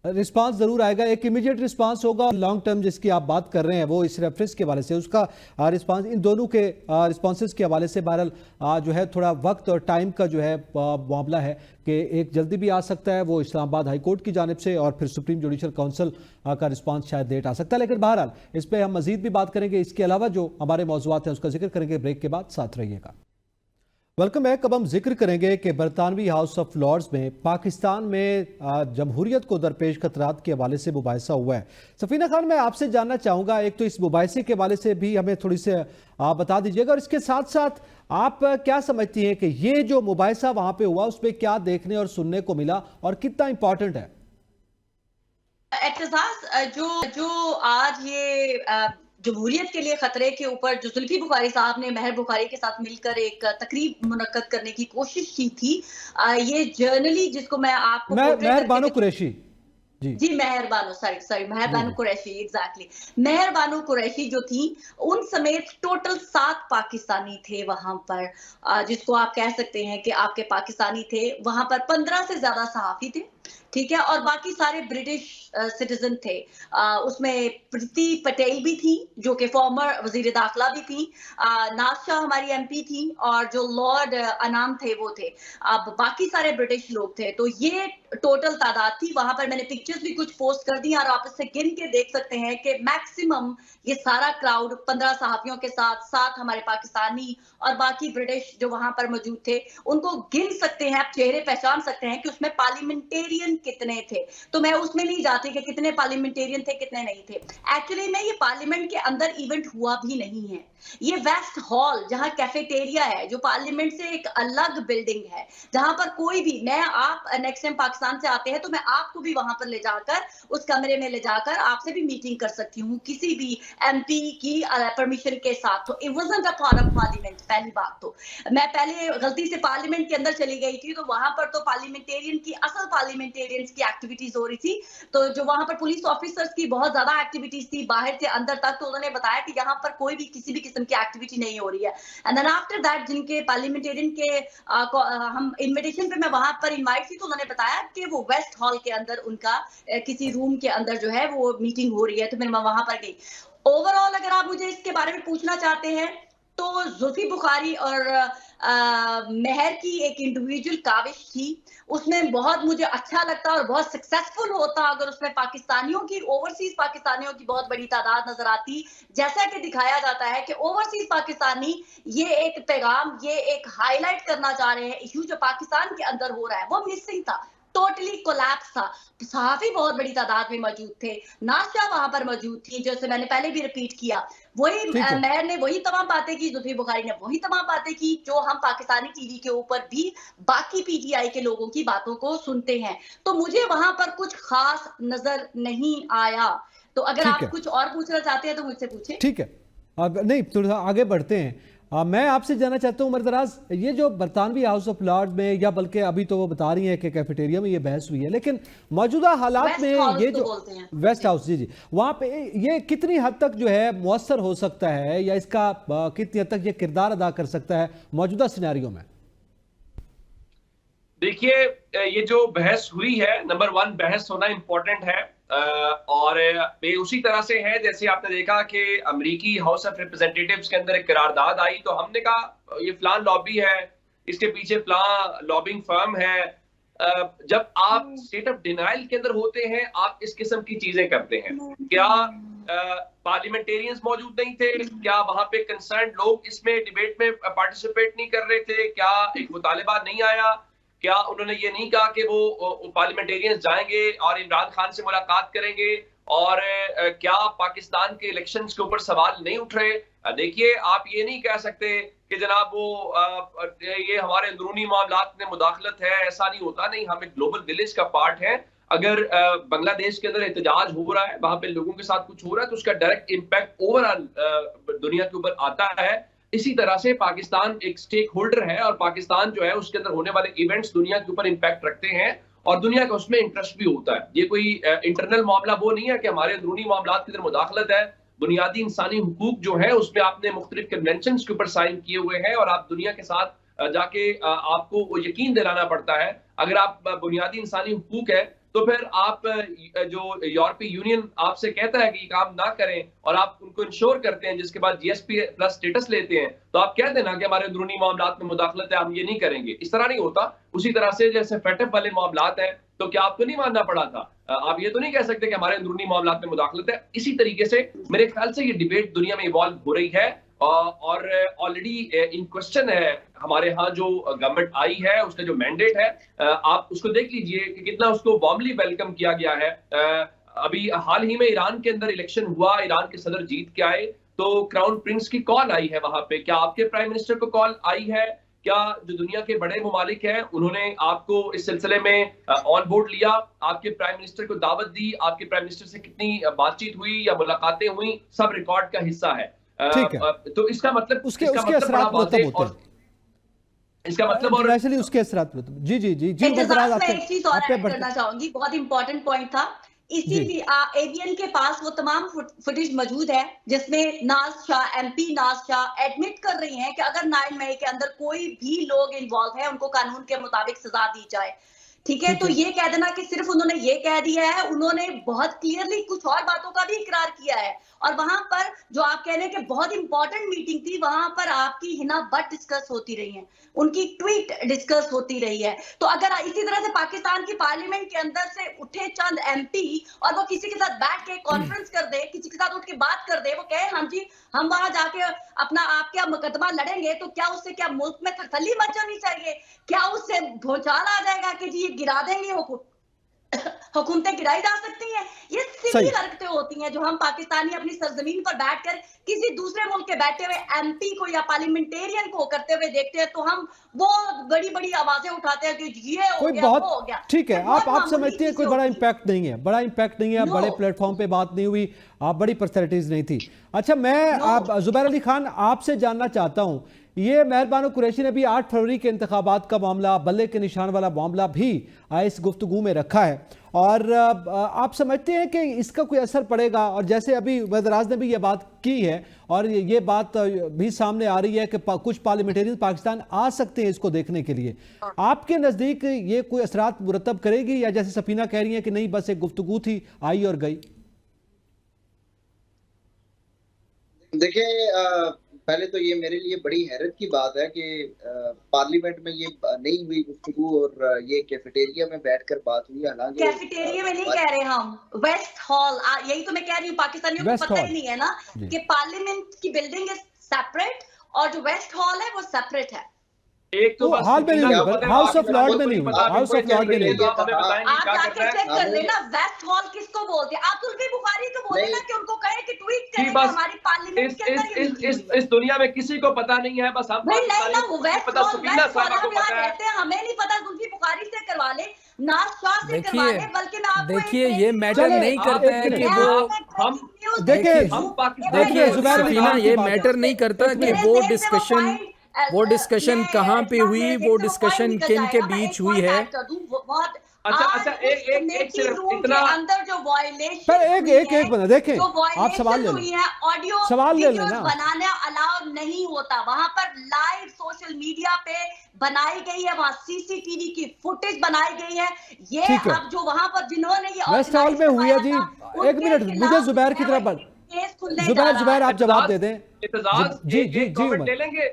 S1: रिस्पांस जरूर आएगा। एक इमीडिएट रिस्पांस होगा, लॉन्ग टर्म जिसकी आप बात कर रहे हैं वो इस रेफरेंस के हवाले से उसका रिस्पांस, इन दोनों के रिस्पांसेस के हवाले से बहरहाल जो है थोड़ा वक्त और टाइम का जो है मामला है कि एक जल्दी भी आ सकता है वो इस्लामाबाद हाई कोर्ट की जानिब से, और फिर सुप्रीम जुडिशल काउंसिल का रिस्पांस शायद लेट आ सकता है। लेकिन बहरहाल इस पर हम मजीद भी बात करेंगे, इसके अलावा जो हमारे मौज़ूआत हैं उसका जिक्र करेंगे ब्रेक के बाद, साथ रहिएगा। Welcome back. अब हम जिक्र करेंगे कि बरतानवी हाउस ऑफ लॉर्ड्स में पाकिस्तान में जमहूरियत को दरपेश खतरात के हवाले से मुबाहिसा हुआ है। सफीना खान, मैं आपसे जानना चाहूँगा, एक तो इस मुबाहिसे के हवाले से भी हमें थोड़ी सी बता दीजिएगा, और इसके साथ साथ आप क्या समझती हैं कि ये जो मुबाहिसा वहाँ पे हुआ उसमें क्या देखने और सुनने को मिला और कितना इंपॉर्टेंट है?
S4: एतजाज जो आज ये जमहूरियत के लिए खतरे के ऊपर जो जुल्फी बुखारी साहब ने महर बुखारी के साथ मिलकर एक तकरीब मुनक्कद करने की कोशिश की थी, ये जर्नली जिसको मैं आपको
S1: महर बानो कुरैशी
S4: जी महर बानो कुरैशी, एग्जैक्टली महर बानो कुरैशी जो थी, उन समेत टोटल 7 पाकिस्तानी थे वहां पर, जिसको आप कह सकते हैं कि आपके पाकिस्तानी थे। वहां पर 15 से ज्यादा सहाफी थे, ठीक है, और बाकी सारे ब्रिटिश सिटीजन थे। उसमें प्रीति पटेल भी थी जो कि फॉर्मर वजीर दाखिला भी थी, नाज़ हमारी एमपी थी, और जो लॉर्ड अनाम थे वो थे। अब बाकी सारे ब्रिटिश लोग थे। तो ये टोटल तादाद थी। वहां पर मैंने पिक्चर्स भी कुछ पोस्ट कर दी और आप इससे गिन के देख सकते हैं कि मैक्सिमम ये सारा क्राउड 15 सहाफियों के साथ 7 हमारे पाकिस्तानी और बाकी ब्रिटिश जो वहां पर मौजूद थे, उनको गिन सकते हैं, आप चेहरे पहचान सकते हैं कि उसमें पार्लियामेंटेरियन कितने थे। तो मैं उसमें नहीं जाती कि कितने पार्लियामेंटेरियन थे कितने नहीं थे। एक्चुअली में ये पार्लियामेंट के अंदर इवेंट हुआ भी नहीं है, ये वेस्ट हॉल जहां कैफेटेरिया है, जो पार्लियामेंट से एक अलग बिल्डिंग है, जहां पर कोई भी, मैं आप नेक्स्ट टाइम पाकिस्तान से आते हैं तो मैं आपको भी वहां पर ले जाकर उस कमरे में ले जाकर आपसे भी मीटिंग कर सकती हूँ किसी भी एमपी की परमिशन के साथ। तो it wasn't a part of parliament. पहली बात तो मैं पहले गलती से पार्लियामेंट के अंदर चली गई थी, तो वहां पर तो पार्लियामेंटेरियन की असल पार्लियामेंटेरियंस की एक्टिविटीज हो रही थी। तो जो वहां पर पुलिस ऑफिसर्स की बहुत ज्यादा एक्टिविटीज थी बाहर से अंदर तक, तो उन्होंने बताया कि यहाँ पर कोई भी किसी भी किस्म की एक्टिविटी नहीं हो रही है। एंड देन आफ्टर दैट जिनके पार्लियामेंटेरियन के हम इन्विटेशन पे मैं वहां पर इनवाइट थी, तो उन्होंने बताया कि वो वेस्ट हॉल के अंदर उनका किसी रूम के अंदर जो है वो मीटिंग हो रही है। तो फिर मैं वहां पर गई। ओवरऑल अगर आप मुझे इसके बारे में पूछना चाहते हैं तो जुल्फी बुखारी और मेहर की एक इंडिविजुअल काविश थी, उसमें बहुत मुझे अच्छा लगता और बहुत सक्सेसफुल होता अगर उसमें पाकिस्तानियों की, ओवरसीज पाकिस्तानियों की बहुत बड़ी तादाद नजर आती। जैसा कि दिखाया जाता है कि ओवरसीज पाकिस्तानी ये एक पैगाम, ये एक हाईलाइट करना चाह रहे हैं इशू जो पाकिस्तान के अंदर हो रहा है, वो मिसिंग था, टोटली कोलैप्स था। सहाफी बहुत बड़ी तादाद में मौजूद थे, नाशा वहां पर मौजूद थी, जैसे मैंने पहले भी रिपीट किया। वही मेहर ने वही तमाम बातें की, जुल्फी बुखारी ने वही तमाम बातें की जो हम पाकिस्तानी टीवी के ऊपर भी बाकी पीटीआई के लोगों की बातों को सुनते हैं। तो मुझे वहां पर कुछ खास नजर नहीं आया। तो अगर आप कुछ और पूछना चाहते हैं तो मुझसे पूछें।
S1: ठीक है, अब नहीं थोड़ा आगे बढ़ते हैं। मैं आपसे जानना चाहता हूं उमर दराज, ये जो बरतानवी हाउस ऑफ लॉर्ड में, या बल्कि अभी तो वो बता रही हैं कि कैफेटेरिया में ये बहस हुई है, लेकिन मौजूदा हालात में ये जो वेस्ट हाउस, जी वहां पे ये कितनी हद तक जो है मुअस्सर हो सकता है, या इसका कितनी हद तक ये किरदार अदा कर सकता है मौजूदा सिनेरियो में?
S5: देखिए, ये जो बहस हुई है, नंबर 1 बहस होना इंपॉर्टेंट है, और ये उसी तरह से है जैसे आपने देखा कि अमेरिकी हाउस ऑफ रिप्रेजेंटेटिव्स के अंदर एक करारदाद आई, तो हमने कहा ये फलान लॉबी है, इसके पीछे फलान लॉबिंग फर्म है। जब आप स्टेट ऑफ डिनाइल के अंदर होते हैं, आप इस किस्म की चीजें करते हैं। क्या पार्लियामेंटेरियंस मौजूद नहीं थे? क्या वहां पे कंसर्न लोग इसमें डिबेट में पार्टिसिपेट नहीं कर रहे थे? क्या एक मुतालिबा नहीं आया? क्या उन्होंने ये नहीं कहा कि वो पार्लियामेंटेरियंस जाएंगे और इमरान खान से मुलाकात करेंगे? और क्या पाकिस्तान के इलेक्शंस के ऊपर सवाल नहीं उठ रहे? देखिए, आप ये नहीं कह सकते कि जनाब वो ये हमारे अंदरूनी मामलात में मुदाखलत है, ऐसा नहीं होता। नहीं, हम एक ग्लोबल विलेज का पार्ट है। अगर बांग्लादेश के अंदर एहतजाज हो रहा है, वहां पे लोगों के साथ कुछ हो रहा है, तो उसका डायरेक्ट इम्पैक्ट ओवरऑल दुनिया के ऊपर आता है। इसी तरह से पाकिस्तान एक स्टेक होल्डर है, और पाकिस्तान जो है उसके अंदर होने वाले इवेंट्स दुनिया के ऊपर इंपैक्ट रखते हैं, और दुनिया का उसमें इंटरेस्ट भी होता है। ये कोई इंटरनल मामला वो नहीं है कि हमारे अंदरूनी मामलात के अंदर मुदाखलत है। बुनियादी इंसानी हुकूक जो है उसमें आपने मुख्तलिफ कन्वेंशन के ऊपर साइन किए हुए हैं, और आप दुनिया के साथ जाके आपको वो यकीन दिलाना पड़ता है। अगर आप बुनियादी इंसानी हुकूक है, तो फिर आप जो यूरोपीय यूनियन आपसे कहता है कि ये काम ना करें, और आप उनको इंश्योर करते हैं, जिसके बाद जीएसपी प्लस स्टेटस लेते हैं, तो आप कह देना कि हमारे अंदरूनी मामलात में मुदाखलत है, हम ये नहीं करेंगे। इस तरह नहीं होता। उसी तरह से जैसे फेटअप वाले मामलात हैं, तो क्या आपको नहीं मानना पड़ा था? आप ये तो नहीं कह सकते कि हमारे अंदरूनी मामलात में मुदाखलत है। इसी तरीके से मेरे ख्याल से ये डिबेट दुनिया में इवॉल्व हो रही है, और ऑलरेडी इन क्वेश्चन है हमारे यहाँ जो गवर्नमेंट आई है, उसका जो मैंडेट है, आप उसको देख लीजिए कि कितना उसको वार्मली वेलकम किया गया है। अभी हाल ही में ईरान के अंदर इलेक्शन हुआ, ईरान के सदर जीत के आए, तो क्राउन प्रिंस की कॉल आई है वहां पे। क्या आपके प्राइम मिनिस्टर को कॉल आई है? क्या जो दुनिया के बड़े मुमालिक हैं उन्होंने आपको इस सिलसिले में ऑन बोर्ड लिया? आपके प्राइम मिनिस्टर को दावत दी? आपके प्राइम मिनिस्टर से कितनी बातचीत हुई या मुलाकातें हुई? सब रिकॉर्ड का हिस्सा है। तो इसका मतलब
S1: उसके असरात होते हैं,
S5: इसका मतलब और
S1: वैसे उसके असरात जी जी जी जी
S4: एक चीज और ऐड करना चाहूंगी, बहुत इंपॉर्टेंट पॉइंट था। इसी भी एबीएन के पास वो तमाम फुटेज मौजूद है जिसमें नाज शाह, एमपी नाज शाह एडमिट कर रही हैं कि अगर 9 मई के अंदर कोई भी लोग इन्वॉल्व है, उनको कानून के मुताबिक सजा दी जाए। ठीक है, तो ये कह देना कि सिर्फ उन्होंने ये कह दिया है, उन्होंने बहुत क्लियरली कुछ और बातों का भी इकरार किया है। और वहां पर जो आप कह रहे हैं कि बहुत इंपॉर्टेंट मीटिंग थी, वहां पर आपकी हिना भट्ट डिस्कस होती रही है, उनकी ट्वीट डिस्कस होती रही है। तो अगर इसी तरह से पाकिस्तान की पार्लियामेंट के अंदर से उठे चंद एमपी और वो किसी के साथ बैठ के कॉन्फ्रेंस कर दे, किसी के साथ उठ के बात कर दे, वो कहे हाँ जी हम वहां जाके अपना आपके मुकदमा लड़ेंगे, तो क्या उससे क्या मुल्क में थरथली मच जानी चाहिए? क्या उससे भूचाल आ जाएगा कि जी गिरा देंगे हुकूमतें गिराई जा सकती हैं? ये सिली हरकतें होती हैं जो हम पाकिस्तानी अपनी सरजमीन पर बैठकर किसी दूसरे मुल्क के बैठे हुए एमपी को या पार्लियामेंटेरियन को करते हुए देखते हैं, तो हम वो बड़ी बड़ी आवाजें उठाते हैं कि ये हो गया, वो हो गया।
S1: ठीक है, आप समझते हैं कोई बड़ा इंपैक्ट नहीं है, बड़ा इंपैक्ट नहीं है, बड़े प्लेटफॉर्म पे बात नहीं हुई, आप बड़ी पर्सनैलिटीज नहीं थी। अच्छा, मैं आप जुबैर अली खान आपसे जानना चाहता हूं, ये मेहरबान कुरैशी ने भी 8 फरवरी के इंतखाबात का मामला, बल्ले के निशान वाला मामला भी इस गुफ्तगू में रखा है, और आप समझते हैं कि इसका कोई असर पड़ेगा? और जैसे अभी वज़ीर-ए-आज़म ने भी ये बात की है, और ये बात भी सामने आ रही है कि कुछ पार्लियामेंटेरियन पाकिस्तान आ सकते हैं इसको देखने के लिए, आपके नज़दीक ये कोई असरात मुरतब करेगी, या जैसे सफीना कह रही है कि नहीं बस एक गुफ्तगू थी, आई और गई?
S3: देखिए, पहले तो ये मेरे लिए बड़ी हैरत की बात है कि पार्लियामेंट में ये नहीं हुई गुफ्तगू और ये कैफेटेरिया में बैठकर बात हुई। हालांकि
S4: कैफेटेरिया में नहीं कह रहे हम, वेस्ट हॉल, यही तो मैं कह रही हूँ, पाकिस्तानियों को
S1: वेस्ट
S4: पता
S1: हॉल।
S4: ही नहीं है ना कि पार्लियामेंट की बिल्डिंग इज सेपरेट और जो वेस्ट हॉल है वो सेपरेट है।
S5: एक तो
S1: वो
S5: बस
S1: हाल में नहीं
S5: सफीना
S1: हुई,
S5: को पता है,
S1: हाउस ऑफ
S5: बाकी
S1: लॉर्ड
S5: लोगों
S1: में
S5: को
S1: नहीं
S5: नहीं
S1: हुई,
S5: पता,
S1: हाउस
S5: कोई
S1: ऑफ लॉर्ड में
S5: चल
S1: नहीं
S5: रही है,
S1: हुई।
S5: तो आप हमें बताएंगे
S4: आप
S5: क्या
S4: जाके
S5: करना है।
S4: चेक कर लेना वेस्ट हॉल किसको बोलते हैं। आप जुल्फी बुखारी को बोले ना कि उनको कहे कि ट्वीट
S5: कि
S4: करें कि
S5: बस
S4: हमारी पार्लियामेंट के अंदर ये मीटिंग हुई है।
S5: इस दुनिया में किसी को पता नहीं है, बस हम
S4: नहीं नहीं ना,
S5: पाकिस्तानियों
S4: वो
S5: को नहीं
S4: वेस्ट
S5: पता,
S4: हॉल
S5: सफीना साहबा को
S4: हम यहाँ
S5: पता है।
S4: रहते हैं, हमें नहीं पता। जुल्फी बुखारी से करवा ले, नाज शाह से करवा
S2: देखिए
S4: ले, बल्कि मैं आपको
S2: देखिए
S4: एक
S2: ये मैटर
S1: चले,
S2: नहीं
S1: आप
S2: करता
S1: एक
S2: है कि
S1: मिनट।
S2: वो
S5: हम
S1: देखिए,
S5: हम
S2: देखिए
S1: जुबैर अली
S2: सफीना
S1: खान की
S2: ये
S1: बात है।
S2: मैटर नहीं करता कि वो डिस्कशन कहाँ पे हुई, वो डिस्कशन किन के बीच हुई है।
S5: अच्छा एक सिर्फ इतना
S4: अंदर जो वायलेशन
S1: पर एक बना देखें, आप सवाल ले
S4: हुई
S1: लें,
S4: है, ऑडियो
S1: सवाल ले
S4: वीडियोस
S1: लेना।
S4: बनाना अलाउड नहीं होता वहां पर। लाइव सोशल मीडिया पे बनाई गई है, वहां सीसीटीवी की फुटेज बनाई गई है। ये
S1: ठीक है।
S4: अब जो वहां पर जिन्होंने ये
S1: वेस्ट हॉल में हुई है जी। एक मिनट, मुझे जुबैर की तरफ जुबैर आप जवाब दे दें।
S5: एतजाज
S1: जी जी
S5: एक
S1: जी
S5: कमेंट
S1: उमर,
S5: ले लेंगे।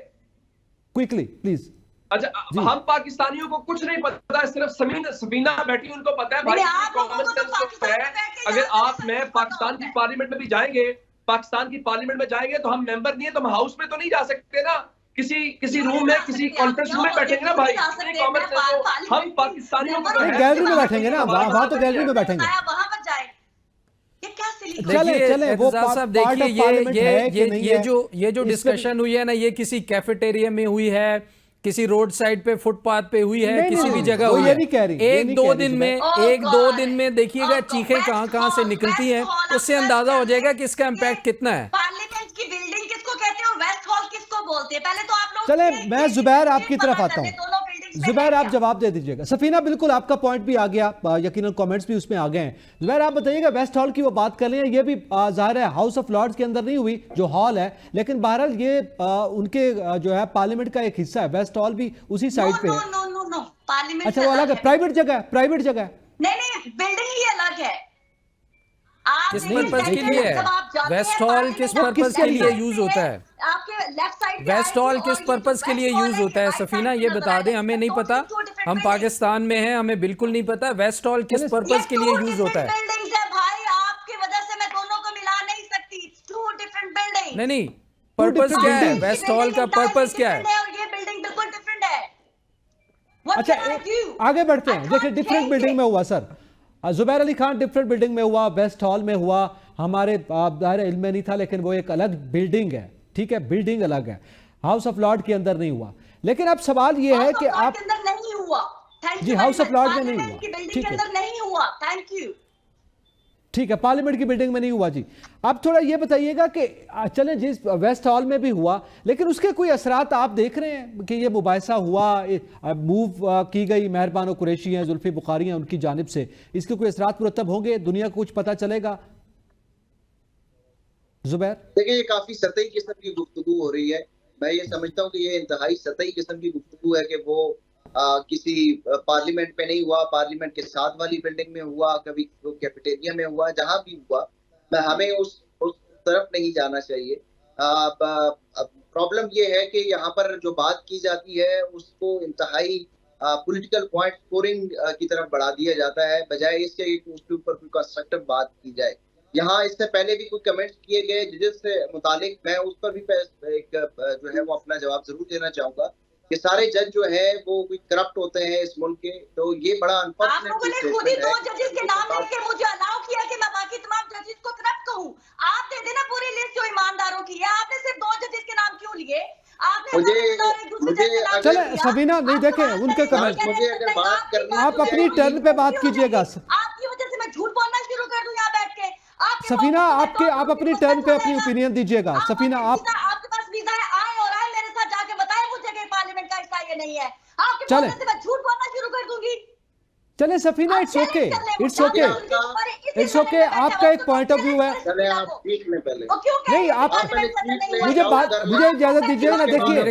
S1: Quickly please.
S5: अच्छा, हम पाकिस्तानियों को कुछ नहीं पता है, सिर्फ सफीना बैठी उनको पता है। भाई
S4: नहीं, आप लोगों
S5: कॉमन
S4: को तो
S5: सेंस तो
S4: पाकिस्तान
S5: है।
S4: में बैठ के
S5: अगर
S4: यहाँ
S5: आप
S4: पे
S5: मैं
S4: पता
S5: पाकिस्तान
S4: होता
S5: की
S4: है।
S5: पार्लियामेंट में भी जाएंगे, पाकिस्तान की पार्लियामेंट में जाएंगे तो हम मेंबर नहीं है, तो हम हाउस में तो नहीं जा सकते ना, किसी रूम में, किसी कॉन्फ्रेंस रूम में बैठेंगे ना भाई। कॉमन सेंस तो हम पाकिस्तानियों को तो
S1: नहीं,
S5: है।
S1: गैलरी में बैठेंगे ना, वहां तो गैलरी में बैठेंगे।
S4: वहां पर जाए, ये क्या सिली
S1: चले,
S2: देखिए
S1: चले, वो
S2: एतजाज साहब,
S1: पार्ट
S2: देखिए
S1: ऑफ पार्लियामेंट है कि नहीं है?
S2: ये जो
S1: इस पे-
S2: डिस्कशन हुई है ना, ये किसी कैफेटेरिया में हुई है, किसी रोड साइड पे, फुटपाथ पे हुई है,
S1: नहीं,
S2: किसी
S1: नहीं,
S2: भी
S1: नहीं,
S2: जगह
S1: वो
S2: हुई
S1: ये
S2: है।
S1: नहीं कह रही, ये
S2: एक
S1: नहीं
S2: दो
S1: कह रही
S2: दिन
S1: जुबैर।
S2: में एक दो दिन में देखिएगा चीखें कहाँ से निकलती हैं, उससे अंदाजा हो जाएगा कि इसका इम्पैक्ट कितना है।
S4: पार्लियामेंट की बिल्डिंग किसको कहते हो, वेस्ट हॉल किसको बोलते हैं, पहले तो आप लोग
S1: चले,
S4: ये-
S1: मैं
S4: ये-
S1: जुबैर
S4: ये
S1: आपकी
S4: पता
S1: तरफ
S4: कर
S1: आता
S4: ले,
S1: हूं।
S4: दोनों buildings में
S1: जुबैर
S4: है
S1: आप
S4: क्या?
S1: जवाब दे दीजिएगा। सफीना, बिल्कुल आपका पॉइंट भी आ गया, यकीनन कमेंट्स भी उसमें आ गए हैं। जुबैर आप बताइएगा, वेस्ट हॉल की वो बात कर रहे हैं, ये भी जाहिर है हाउस ऑफ लॉर्ड्स के अंदर नहीं हुई जो हॉल है, लेकिन बहरहाल ये उनके जो है पार्लियामेंट का एक हिस्सा है। वेस्ट हॉल भी उसी साइड पे है।
S4: नो पार्लियामेंट
S1: अच्छा, वो अलग है, प्राइवेट जगह है, प्राइवेट जगह है।
S4: नहीं बिल्डिंग ही अलग है। आप
S2: किस
S4: देखिए,
S2: पर्पस के
S4: second
S2: लिए है?
S4: जब आप जाते
S2: वेस्ट
S4: हैं
S2: हॉल
S4: parliament
S2: किस
S4: में,
S2: पर्पस
S1: के
S4: left
S1: लिए
S4: side
S2: यूज
S4: पे
S2: होता
S4: है,
S2: है?
S4: आपके लेफ्ट साइड
S2: वेस्ट हॉल किस पर्पस के लिए यूज होता है? सफीना ये बता दें, हमें नहीं पता, हम पाकिस्तान में हैं, हमें बिल्कुल नहीं पता वेस्ट हॉल किस पर्पस के लिए यूज होता है।
S4: बिल्डिंग्स है भाई, आपकी वजह से मैं दोनों को मिला नहीं सकती। Two different building.
S2: नहीं पर्पस क्या है,
S1: buildings।
S2: वेस्ट हॉल का पर्पस क्या है?
S4: और ये बिल्डिंग बिल्कुल डिफरेंट है। What
S1: अच्छा,
S4: can I do?
S1: आगे बढ़ते
S4: I
S1: हैं। देखिए,
S4: can't
S1: different
S4: change
S1: building
S4: it.
S1: में हुआ sir, Zubair Ali Khan different building में हुआ, वेस्ट हॉल में हुआ, हमारे दायरे इल्म में नहीं था, लेकिन वो एक अलग बिल्डिंग है, ठीक है, बिल्डिंग अलग है, हाउस ऑफ लॉर्ड के अंदर नहीं हुआ। लेकिन अब सवाल ये है कि आप
S4: के अंदर नहीं हुआ। थैंक
S1: जी,
S4: यू।
S1: हाउस ऑफ लॉर्ड में नहीं हुआ,
S4: की बिल्डिंग
S1: ठीक
S4: के
S1: है।
S4: अंदर नहीं हुआ। Thank you.
S1: ठीक है, पार्लियामेंट की बिल्डिंग में नहीं हुआ जी। आप थोड़ा ये बताइएगा कि चलें जिस वेस्ट हॉल में भी हुआ, लेकिन उसके कोई असरात आप देख रहे हैं कि ये मुबाहिसा हुआ, मूव की गई मेहरबान कुरैशी हैं, जुल्फी बुखारी हैं, उनकी जानिब से इसके कोई असरात मुरतब होंगे, दुनिया को कुछ पता चलेगा? जुबैर,
S3: देखिए, ये काफी सतही किस्म की गुफ्तगू हो रही है। मैं ये समझता हूँ कि ये इंतहाई सतही किस्म की गुफ्तगू है कि वो किसी पार्लियामेंट में नहीं हुआ, पार्लियामेंट के साथ वाली बिल्डिंग में हुआ, कभी कैफेटेरिया में हुआ, जहां भी हुआ, हमें उस तरफ नहीं जाना चाहिए। प्रॉब्लम ये है कि यहाँ पर जो बात की जाती है उसको इंतहाई पॉलिटिकल पॉइंट स्कोरिंग की तरफ बढ़ा दिया जाता है, बजाय इसके उसके ऊपर कोई कंस्ट्रक्टिव बात की जाए। यहाँ इससे पहले भी कुछ कमेंट्स किए गए जजेस से मुतालिक, मैं उस पर भी एक जो है वो अपना जवाब जरूर देना चाहूंगा कि सारे जज जो है वो कोई करप्ट होते हैं इस मुल्क के, तो ये बड़ा
S4: आप लोगों ने खुद ही
S3: अनफॉर्चुनेट
S4: दो जजेस के नाम लेके मुझे अलाउ किया कि मैं बाकी तमाम जजेस को करप्ट कहूं। आप दे देना पूरी लिस्ट जो ईमानदारों की है। आपने सिर्फ दो जजेस के नाम क्यों लिए? आपने
S1: चले सफीना, नहीं देखे उनके कमेंट,
S3: मुझे अगर बात करनी
S1: आप अपनी टर्न पे बात कीजिएगा।
S4: आपकी वजह से मैं झूठ बोलना शुरू कर दूं यहाँ बैठ के।
S1: सफीना, आप अपनी टर्न पे अपनी ओपिनियन दीजिएगा। सफीना,
S4: आपके पास वीजा है, आए और आए मेरे साथ जाके बताएं मुझे कि पार्लियामेंट का हिस्सा ये नहीं है। आपके
S1: चलें।
S4: बोलने से मैं झूठ बोलना शुरू कर दूंगी।
S1: चले Safina, it's okay, it's okay, it's okay. आपका एक पॉइंट ऑफ व्यू है।
S3: चले आप सीख लें पहले।
S1: नहीं, आप मुझे इजाजत दीजिएगा ना। देखिए,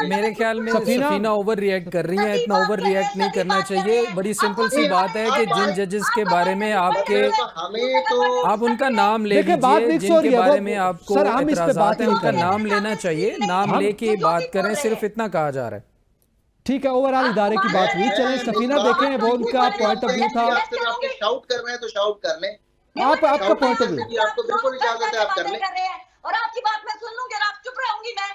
S2: मेरे ख्याल में सफीना ओवर रिएक्ट कर रही है। इतना ओवर रिएक्ट नहीं करना चाहिए। बड़ी सिंपल सी बात है कि जिन जजेस के बारे में आप उनका नाम ले लीजिए, जिनके बारे में आपको एतराज़ात है उनका नाम लेना चाहिए, नाम लेके बात करें, सिर्फ इतना कहा जा रहा है।
S1: ठीक है, ओवरऑल इदारे की बात हुई। चलें सफीना, देखें वो उनका पॉइंट ऑफ व्यू था।
S3: आपके शाउट कर रहे हैं तो शाउट कर लें।
S1: आपका पॉइंट ऑफ व्यू,
S3: आपको बिल्कुल इजाजत है, आप कर लें।
S4: और आपकी बात मैं सुन लूंगी और आप चुप रहूंगी मैं।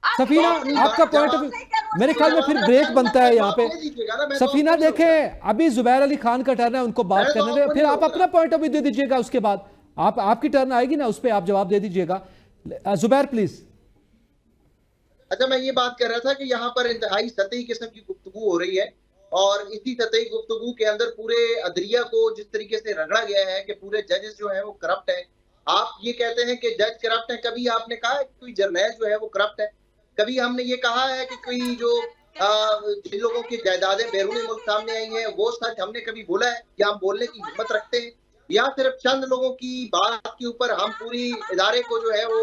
S1: सफीना आपका पॉइंट ऑफ व्यू, मेरे ख्याल में फिर ब्रेक बनता है यहाँ पे। सफीना देखें, अभी जुबैर अली खान का टर्न है, उनको बात करने दें, फिर आप अपना पॉइंट ऑफ व्यू दे दीजिएगा। उसके बाद आपकी टर्न आएगी ना, उस पर आप जवाब दे दीजिएगा। जुबैर प्लीज।
S3: अच्छा, मैं ये बात कर रहा था कि यहाँ पर इंतहाई सतही किस्म की गुफ्तगू हो रही है और इसी सतही गुफ्तगू के अंदर पूरे अदलिया को जिस तरीके से रगड़ा गया है कि पूरे जजेस जो है वो करप्ट है। आप ये कहते हैं कि जज करप्ट है, कभी आपने कहा है कि कोई जर्नैल जो है वो करप्ट है? कभी हमने ये कहा है कि कोई जो जिन लोगों की जायदादें बैरूनी मुल्क सामने आई हैं वो सच हमने कभी बोला है या हम बोलने की हिम्मत रखते हैं? या सिर्फ चंद लोगों की बात के ऊपर हम पूरी इदारे को जो है वो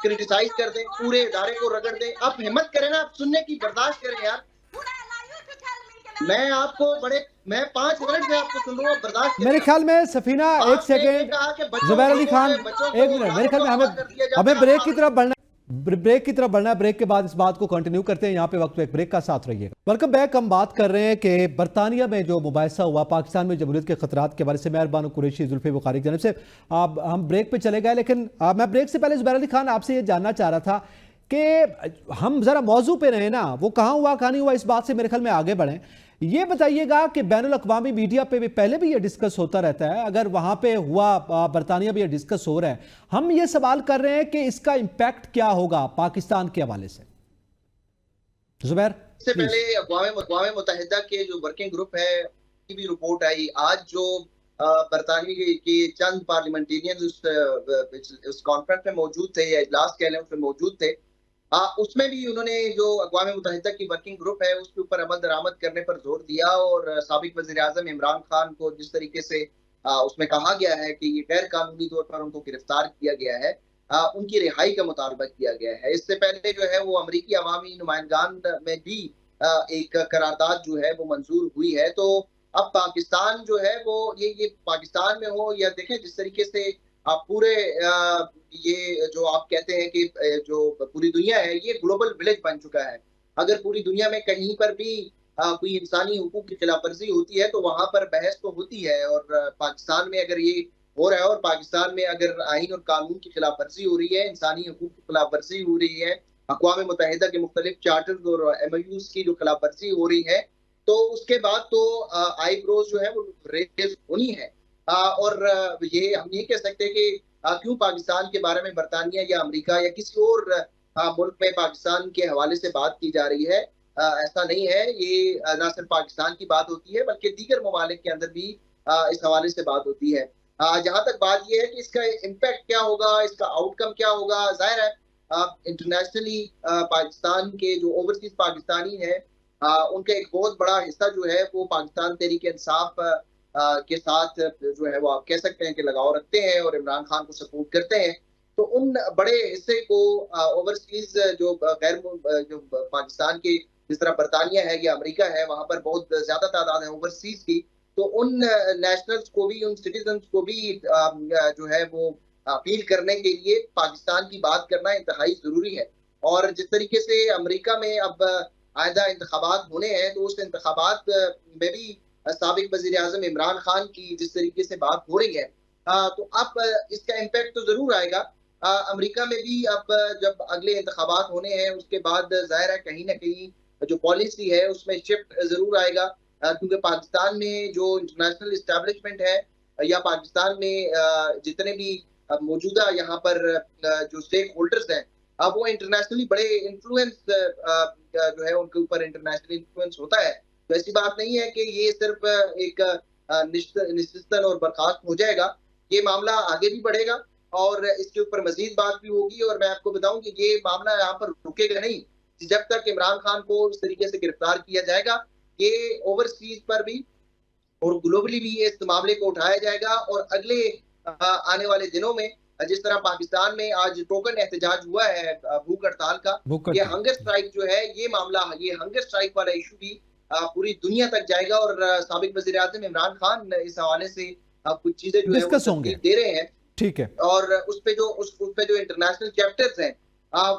S3: क्रिटिसाइज कर दें, पूरे इदारे को रगड़ दें? आप हिम्मत करें ना, आप सुनने की बर्दाश्त करें यार। मैं 5 मिनट से आपको सुन रहा हूँ, बर्दाश्त करें।
S1: मेरे ख्याल में सफीना, एक सेकेंड, जुबैर अली खान, एक मिनट। मेरे ख्याल में हमें ब्रेक की तरफ बढ़ना है। ब्रेक के बाद इस बात को कंटिन्यू करते हैं। यहाँ पे वक्त एक ब्रेक का साथ रहिएगा। Welcome back. हम बात कर रहे हैं कि बरतानिया में जो मुबाहिसा हुआ पाकिस्तान में जमहूरियत के खतरात के बारे से मेहर बानो कुरैशी जुल्फे बुखारी की जानब से। हम ब्रेक पे चले गए, लेकिन मैं ब्रेक से पहले जुबैर अली खान आपसे ये जानना चाह रहा था कि हम जरा मौजू पे रहे ना, वो कहाँ हुआ कहाँ नहीं हुआ, इस बात से मेरे ख्याल में आगे बढ़ें। ये बताइएगा कि बैनुल अक़वामी मीडिया पे भी पहले भी ये डिस्कस होता रहता है, अगर वहां पे हुआ बरतानिया में ये डिस्कस हो रहा है, हम ये सवाल कर रहे हैं कि इसका इंपैक्ट क्या होगा पाकिस्तान के हवाले से। जुबैर,
S3: इससे पहले अक़वाम मुत्तहिदा के जो वर्किंग ग्रुप है की भी रिपोर्ट आई। आज जो बरतानिया के चंद पार्लियामेंटेरियन उस कॉन्फ्रेंस में मौजूद थे या इजलास कह लें उसमें मौजूद थे, उसमें भी उन्होंने जो अक़वाम मुत्तहिदा की वर्किंग ग्रुप है उसके ऊपर अमल दरामद करने पर जोर दिया और साबिक वज़ीर आज़म इमरान खान को जिस तरीके से उसमें कहा गया है कि ये गैर कानूनी तौर पर उनको गिरफ्तार किया गया है, उनकी रिहाई का मुतालबा किया गया है। इससे पहले जो है वो अमरीकी अवामी नुमाइंदगान में भी एक करारदाद जो है वो मंजूर हुई है। तो अब पाकिस्तान जो है वो ये पाकिस्तान में हो या देखें जिस तरीके से आप पूरे ये जो आप कहते हैं कि जो पूरी दुनिया है ये ग्लोबल विलेज बन चुका है। अगर पूरी दुनिया में कहीं पर भी कोई इंसानी हुकूक की खिलाफवर्जी होती है तो वहां पर बहस तो होती है, और पाकिस्तान में अगर ये हो रहा है और पाकिस्तान में अगर आईन और कानून की खिलाफवर्जी हो रही है, इंसानी हुकूक की खिलाफवर्जी हो रही है, अक़वाम मुत्तहिदा के मुख्तलिफ चार्टर्स और MOUs की जो खिलाफवर्जी हो रही है, तो उसके बाद तो आईब्रोज जो है वो रेज होनी है। और ये हम ये कह सकते हैं कि क्यों पाकिस्तान के बारे में बरतानिया या अमेरिका या किसी और मुल्क में पाकिस्तान के हवाले से बात की जा रही है। ऐसा नहीं है, ये न सिर्फ पाकिस्तान की बात होती है बल्कि दीगर ममालिक के अंदर भी इस हवाले से बात होती है। जहाँ तक बात यह है कि इसका इम्पैक्ट क्या होगा, इसका आउटकम क्या होगा, जाहिर है इंटरनेशनली पाकिस्तान के जो ओवरसीज पाकिस्तानी हैं उनका एक बहुत बड़ा हिस्सा जो है वो पाकिस्तान तहरीक इंसाफ के साथ जो है वो आप कह सकते हैं कि लगाव रखते हैं और इमरान खान को सपोर्ट करते हैं। तो उन बड़े हिस्से को ओवरसीज जो पाकिस्तान के जिस तरह बरतानिया है या अमेरिका है वहां पर बहुत ज्यादा तादाद है ओवरसीज की, तो उन नेशनल्स को भी, उन सिटीजन्स को भी जो है वो अपील करने के लिए पाकिस्तान की बात करना इंतहाई जरूरी है। और जिस तरीके से अमेरिका में अब आइंदा इंतखाबात होने हैं तो उस इंतखाबात में भी साबिक वजीर आजम इमरान खान की जिस तरीके से बात हो रही है तो अब इसका इम्पैक्ट तो जरूर आएगा। अमेरिका में भी अब जब अगले इंतखाबात होने हैं उसके बाद जाहिर है कहीं ना कहीं जो पॉलिसी है उसमें शिफ्ट जरूर आएगा, क्योंकि पाकिस्तान में जो इंटरनेशनल इस्टेब्लिशमेंट है या पाकिस्तान में जितने भी मौजूदा यहाँ पर जो स्टेक होल्डर्स हैं अब वो इंटरनेशनली बड़े इन्फ्लुएंस जो है उनके ऊपर इंटरनेशनल इन्फ्लुएंस होता है। तो ऐसी बात नहीं है कि ये सिर्फ एक निश्चितन और बर्खास्त हो जाएगा, ये मामला आगे भी बढ़ेगा और इसके ऊपर मजीद बात भी होगी। और मैं आपको बताऊं कि ये मामला यहाँ पर रुकेगा नहीं जब तक इमरान खान को इस तरीके से गिरफ्तार किया जाएगा। ये ओवरसीज पर भी और ग्लोबली भी इस मामले को उठाया जाएगा। और अगले आने वाले दिनों में जिस तरह पाकिस्तान में आज टोकन एहतजाज हुआ है भूख हड़ताल का, ये हंगर स्ट्राइक जो है, ये मामला, ये हंगर स्ट्राइक वाला इशू भी पूरी दुनिया तक जाएगा। और साबिक वज़ीर आज़म इमरान खान इस हवाले से कुछ चीजें जो है वो दे रहे हैं।
S1: ठीक है।
S3: और उस पे जो इंटरनेशनल चैप्टर्स हैं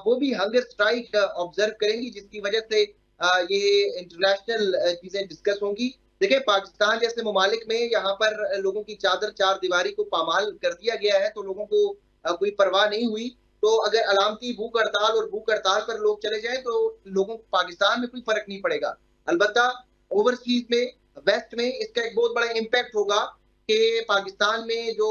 S3: वो भी हंगर स्ट्राइक ऑब्जर्व करेंगी, जिसकी वजह से ये इंटरनेशनल चीजें डिस्कस होंगी। देखिए, पाकिस्तान जैसे ममालिक में यहाँ पर लोगों की चादर चार दीवारी को पामाल कर दिया गया है, तो लोगों को कोई परवाह नहीं हुई। तो अगर अलामती भूख हड़ताल और भूख हड़ताल पर लोग चले जाएं तो लोगों को पाकिस्तान में कोई फर्क नहीं पड़ेगा। अलबत्ता ओवरसीज में, वेस्ट में इसका एक बहुत बड़ा इम्पैक्ट होगा कि पाकिस्तान में जो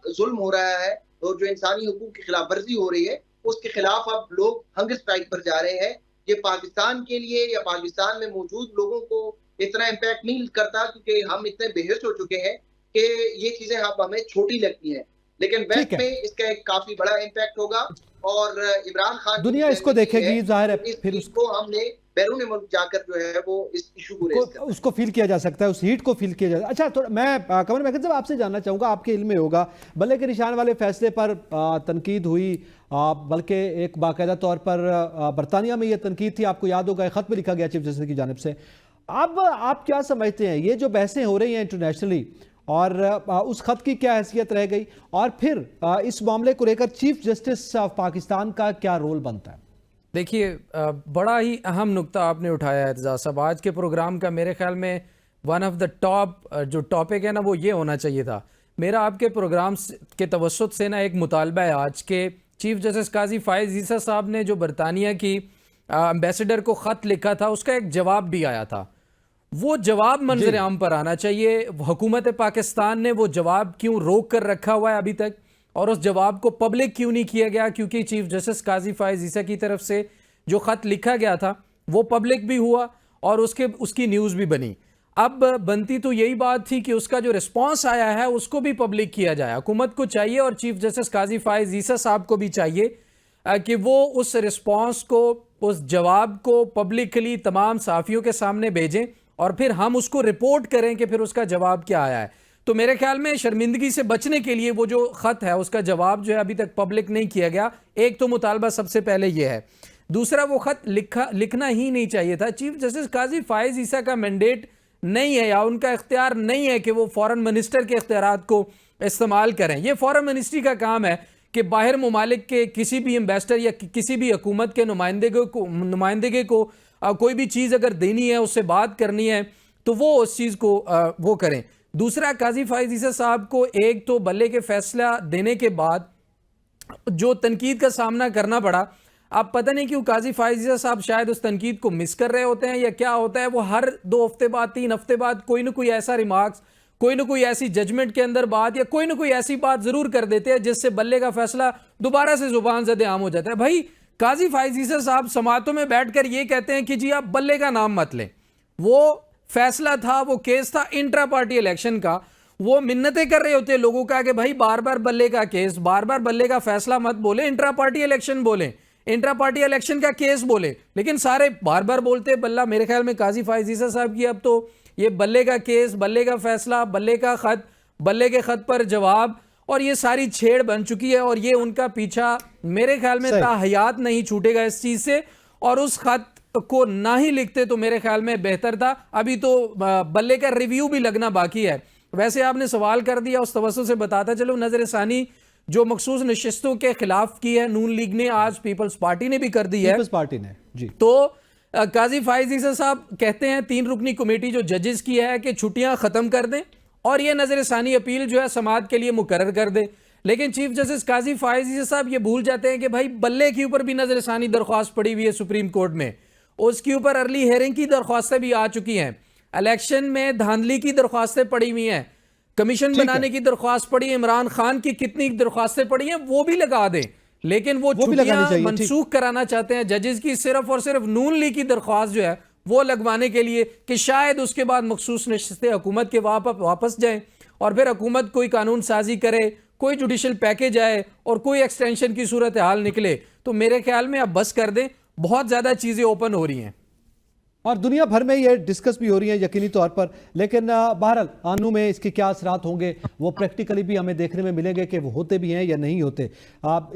S3: जुल्म हो रहा है और जो इंसानी हुकूक की खिलाफ वर्जी हो रही है, उसके खिलाफ अब लोग हंगर स्ट्राइक पर जा रहे हैं। ये पाकिस्तान के लिए या पाकिस्तान में मौजूद लोगों को इतना इम्पैक्ट नहीं करता, क्योंकि हम इतने बेहिस हो चुके हैं कि ये चीजें हमें छोटी लगती हैं। लेकिन वेस्ट में इसका एक काफी बड़ा इम्पैक्ट होगा और इमरान खान
S1: दुनिया इसको देखेगी, जाहिर है फिर
S3: उसको हमने बैरून मुल्क जाकर जो है वो इस इशू को
S1: उसको फील किया जा सकता है, उस हीट को फील किया जा। अच्छा, थोड़ा मैं कमर महमूद साहब आपसे जानना चाहूँगा, आपके इल्म में होगा बल्ले के निशान वाले फैसले पर तनकीद हुई, बल्कि एक बाकायदा तौर पर बरतानिया में ये तनकीद थी, आपको याद होगा, ख़त भी लिखा गया चीफ जस्टिस की जानिब से। अब आप क्या समझते हैं, ये जो बहसें हो रही हैं इंटरनेशनली, और उस खत की क्या हैसियत रह गई, और फिर इस मामले को लेकर चीफ जस्टिस ऑफ पाकिस्तान का क्या रोल बनता है?
S2: देखिए, बड़ा ही अहम नुक्ता आपने उठाया है एतजाज़ साहब। आज के प्रोग्राम का मेरे ख्याल में वन ऑफ द टॉप जो टॉपिक है ना, वो ये होना चाहिए था। मेरा आपके प्रोग्राम के तवस्सुत से ना एक मुतालबा है, आज के चीफ जस्टिस काजी फ़ाइज़ ईसा साहब ने जो बरतानिया की एम्बेसडर को ख़त लिखा था, उसका एक जवाब भी आया था। वो जवाब मंजर आम पर आना चाहिए। हुकूमत पाकिस्तान ने वो जवाब क्यों रोक कर रखा हुआ है अभी तक, और उस जवाब को पब्लिक क्यों नहीं किया गया? क्योंकि चीफ जस्टिस काजी फ़ाइज़ ईसा की तरफ से जो ख़त लिखा गया था वो पब्लिक भी हुआ और उसकी न्यूज़ भी बनी। अब बनती तो यही बात थी कि उसका जो रिस्पॉन्स आया है उसको भी पब्लिक किया जाए। हुकूमत को चाहिए और चीफ जस्टिस काजी फ़ाइज़ ईसा साहब को भी चाहिए कि वो उस रिस्पॉन्स को, उस जवाब को पब्लिकली तमाम सहाफ़ियों के सामने भेजें और फिर हम उसको रिपोर्ट करें कि फिर उसका जवाब क्या आया है। तो मेरे ख्याल में शर्मिंदगी से बचने के लिए वो जो ख़त है उसका जवाब जो है अभी तक पब्लिक नहीं किया गया। एक तो मुतालबा सबसे पहले ये है। दूसरा, वो ख़त लिखना ही नहीं चाहिए था। चीफ जस्टिस काजी फ़ाइज़ ईसा का मैंडेट नहीं है या उनका इख्तियार नहीं है कि वो फॉरेन मिनिस्टर के इख्तियारात को इस्तेमाल करें। ये फॉरेन मिनिस्ट्री का काम है कि बाहर ममालिक के किसी भी एम्बेसडर या किसी भी हुकूमत के नुमाइंदगे को कोई भी चीज़ अगर देनी है, उससे बात करनी है, तो वो उस चीज़ को वो करें। दूसरा, काजी फ़ाइज़ ईसा साहब को एक तो बल्ले के फैसला देने के बाद जो तनकीद का सामना करना पड़ा, अब पता नहीं क्यों काजी फ़ाइज़ ईसा साहब शायद उस तनकीद को मिस कर रहे होते हैं या क्या होता है, वो हर 2 हफ्ते बाद, 3 हफ्ते बाद कोई ना कोई ऐसा रिमार्क्स, कोई ना कोई ऐसी जजमेंट के अंदर बात या कोई ना कोई ऐसी बात ज़रूर कर देते हैं जिससे बल्ले का फैसला दोबारा से ज़ुबान ज़द आम हो जाता है। भाई, काजी फ़ाइज़ ईसा साहब समातों में बैठकर ये कहते हैं कि जी आप बल्ले का नाम मत लें। वो फैसला था, वो केस था इंट्रा पार्टी इलेक्शन का। वो मिन्नतें कर रहे होते हैं लोगों का कि भाई बार बार बल्ले का केस, बार बार बल्ले का फैसला मत बोले, इंट्रा पार्टी इलेक्शन बोलें, इंट्रा पार्टी इलेक्शन का केस बोले, लेकिन सारे बार बार बोलते बल्ला। मेरे ख्याल में काजी फ़ाइज़ ईसा साहब की अब तो ये बल्ले का केस, बल्ले का फैसला, बल्ले का खत, बल्ले के खत पर जवाब, और ये सारी छेड़ बन चुकी है और ये उनका पीछा मेरे ख्याल में ताहयात नहीं छूटेगा इस चीज़ से। और उस खत को ना ही लिखते तो मेरे ख्याल में बेहतर था। अभी तो बल्ले का रिव्यू भी लगना बाकी है। वैसे आपने सवाल कर दिया, उस तवज्जो से बताता चलो, नजर सानी जो मखसूस नशिस्तों के खिलाफ की है नून लीग ने, आज पीपल्स पार्टी ने भी कर दी है,
S1: पीपल्स पार्टी ने जी।
S2: तो काजी फ़ाइज़ ईसा साहब कहते हैं 3 रुकनी कमेटी जो जजेस की है कि छुट्टियां ख़त्म कर दें और ये नजर सानी अपील जो है समात के लिए मुकर्रर कर दे। लेकिन चीफ जस्टिस काजी फ़ाइज़ ईसा साहब ये भूल जाते हैं कि भाई बल्ले के ऊपर भी नजर सानी दरख्वास्त पड़ी हुई है सुप्रीम कोर्ट में, उसके ऊपर अर्ली हेयरिंग की दरख्वास्तें भी आ चुकी हैं, इलेक्शन में धांधली की दरख्वास्तें पड़ी हुई हैं, कमीशन बनाने की दरख्वास्त पड़ी है, इमरान खान की कितनी दरख्वास्तें पड़ी हैं वो भी लगा दें। लेकिन वो छुट्टियां मनसूख कराना चाहते हैं जजेस की, सिर्फ और सिर्फ नून लीग की दरख्वास्त जो है वो लगवाने के लिए कि शायद उसके बाद मखसूस नशिस्तें हुकूमत के वापस जाएं और फिर हुकूमत कोई कानून साजी करे, कोई जुडिशल पैकेज आए और कोई एक्सटेंशन की सूरत हाल निकले। तो मेरे ख्याल में अब बस कर दें, बहुत ज़्यादा चीज़ें ओपन हो रही हैं।
S1: और दुनिया भर में ये डिस्कस भी हो रही है यकीनी तौर पर, लेकिन बहरहाल आनू में इसके क्या असरात होंगे वो प्रैक्टिकली भी हमें देखने में मिलेंगे कि वो होते भी हैं या नहीं होते।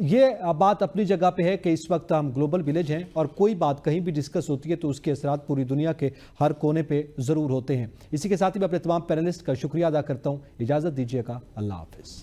S1: ये बात अपनी जगह पे है कि इस वक्त हम ग्लोबल विलेज हैं और कोई बात कहीं भी डिस्कस होती है तो उसके असरात पूरी दुनिया के हर कोने पे ज़रूर होते हैं। इसी के साथ ही मैं अपने तमाम पैनलिस्ट का शुक्रिया अदा करता हूँ। इजाज़त दीजिएगा, अल्लाह हाफिज़।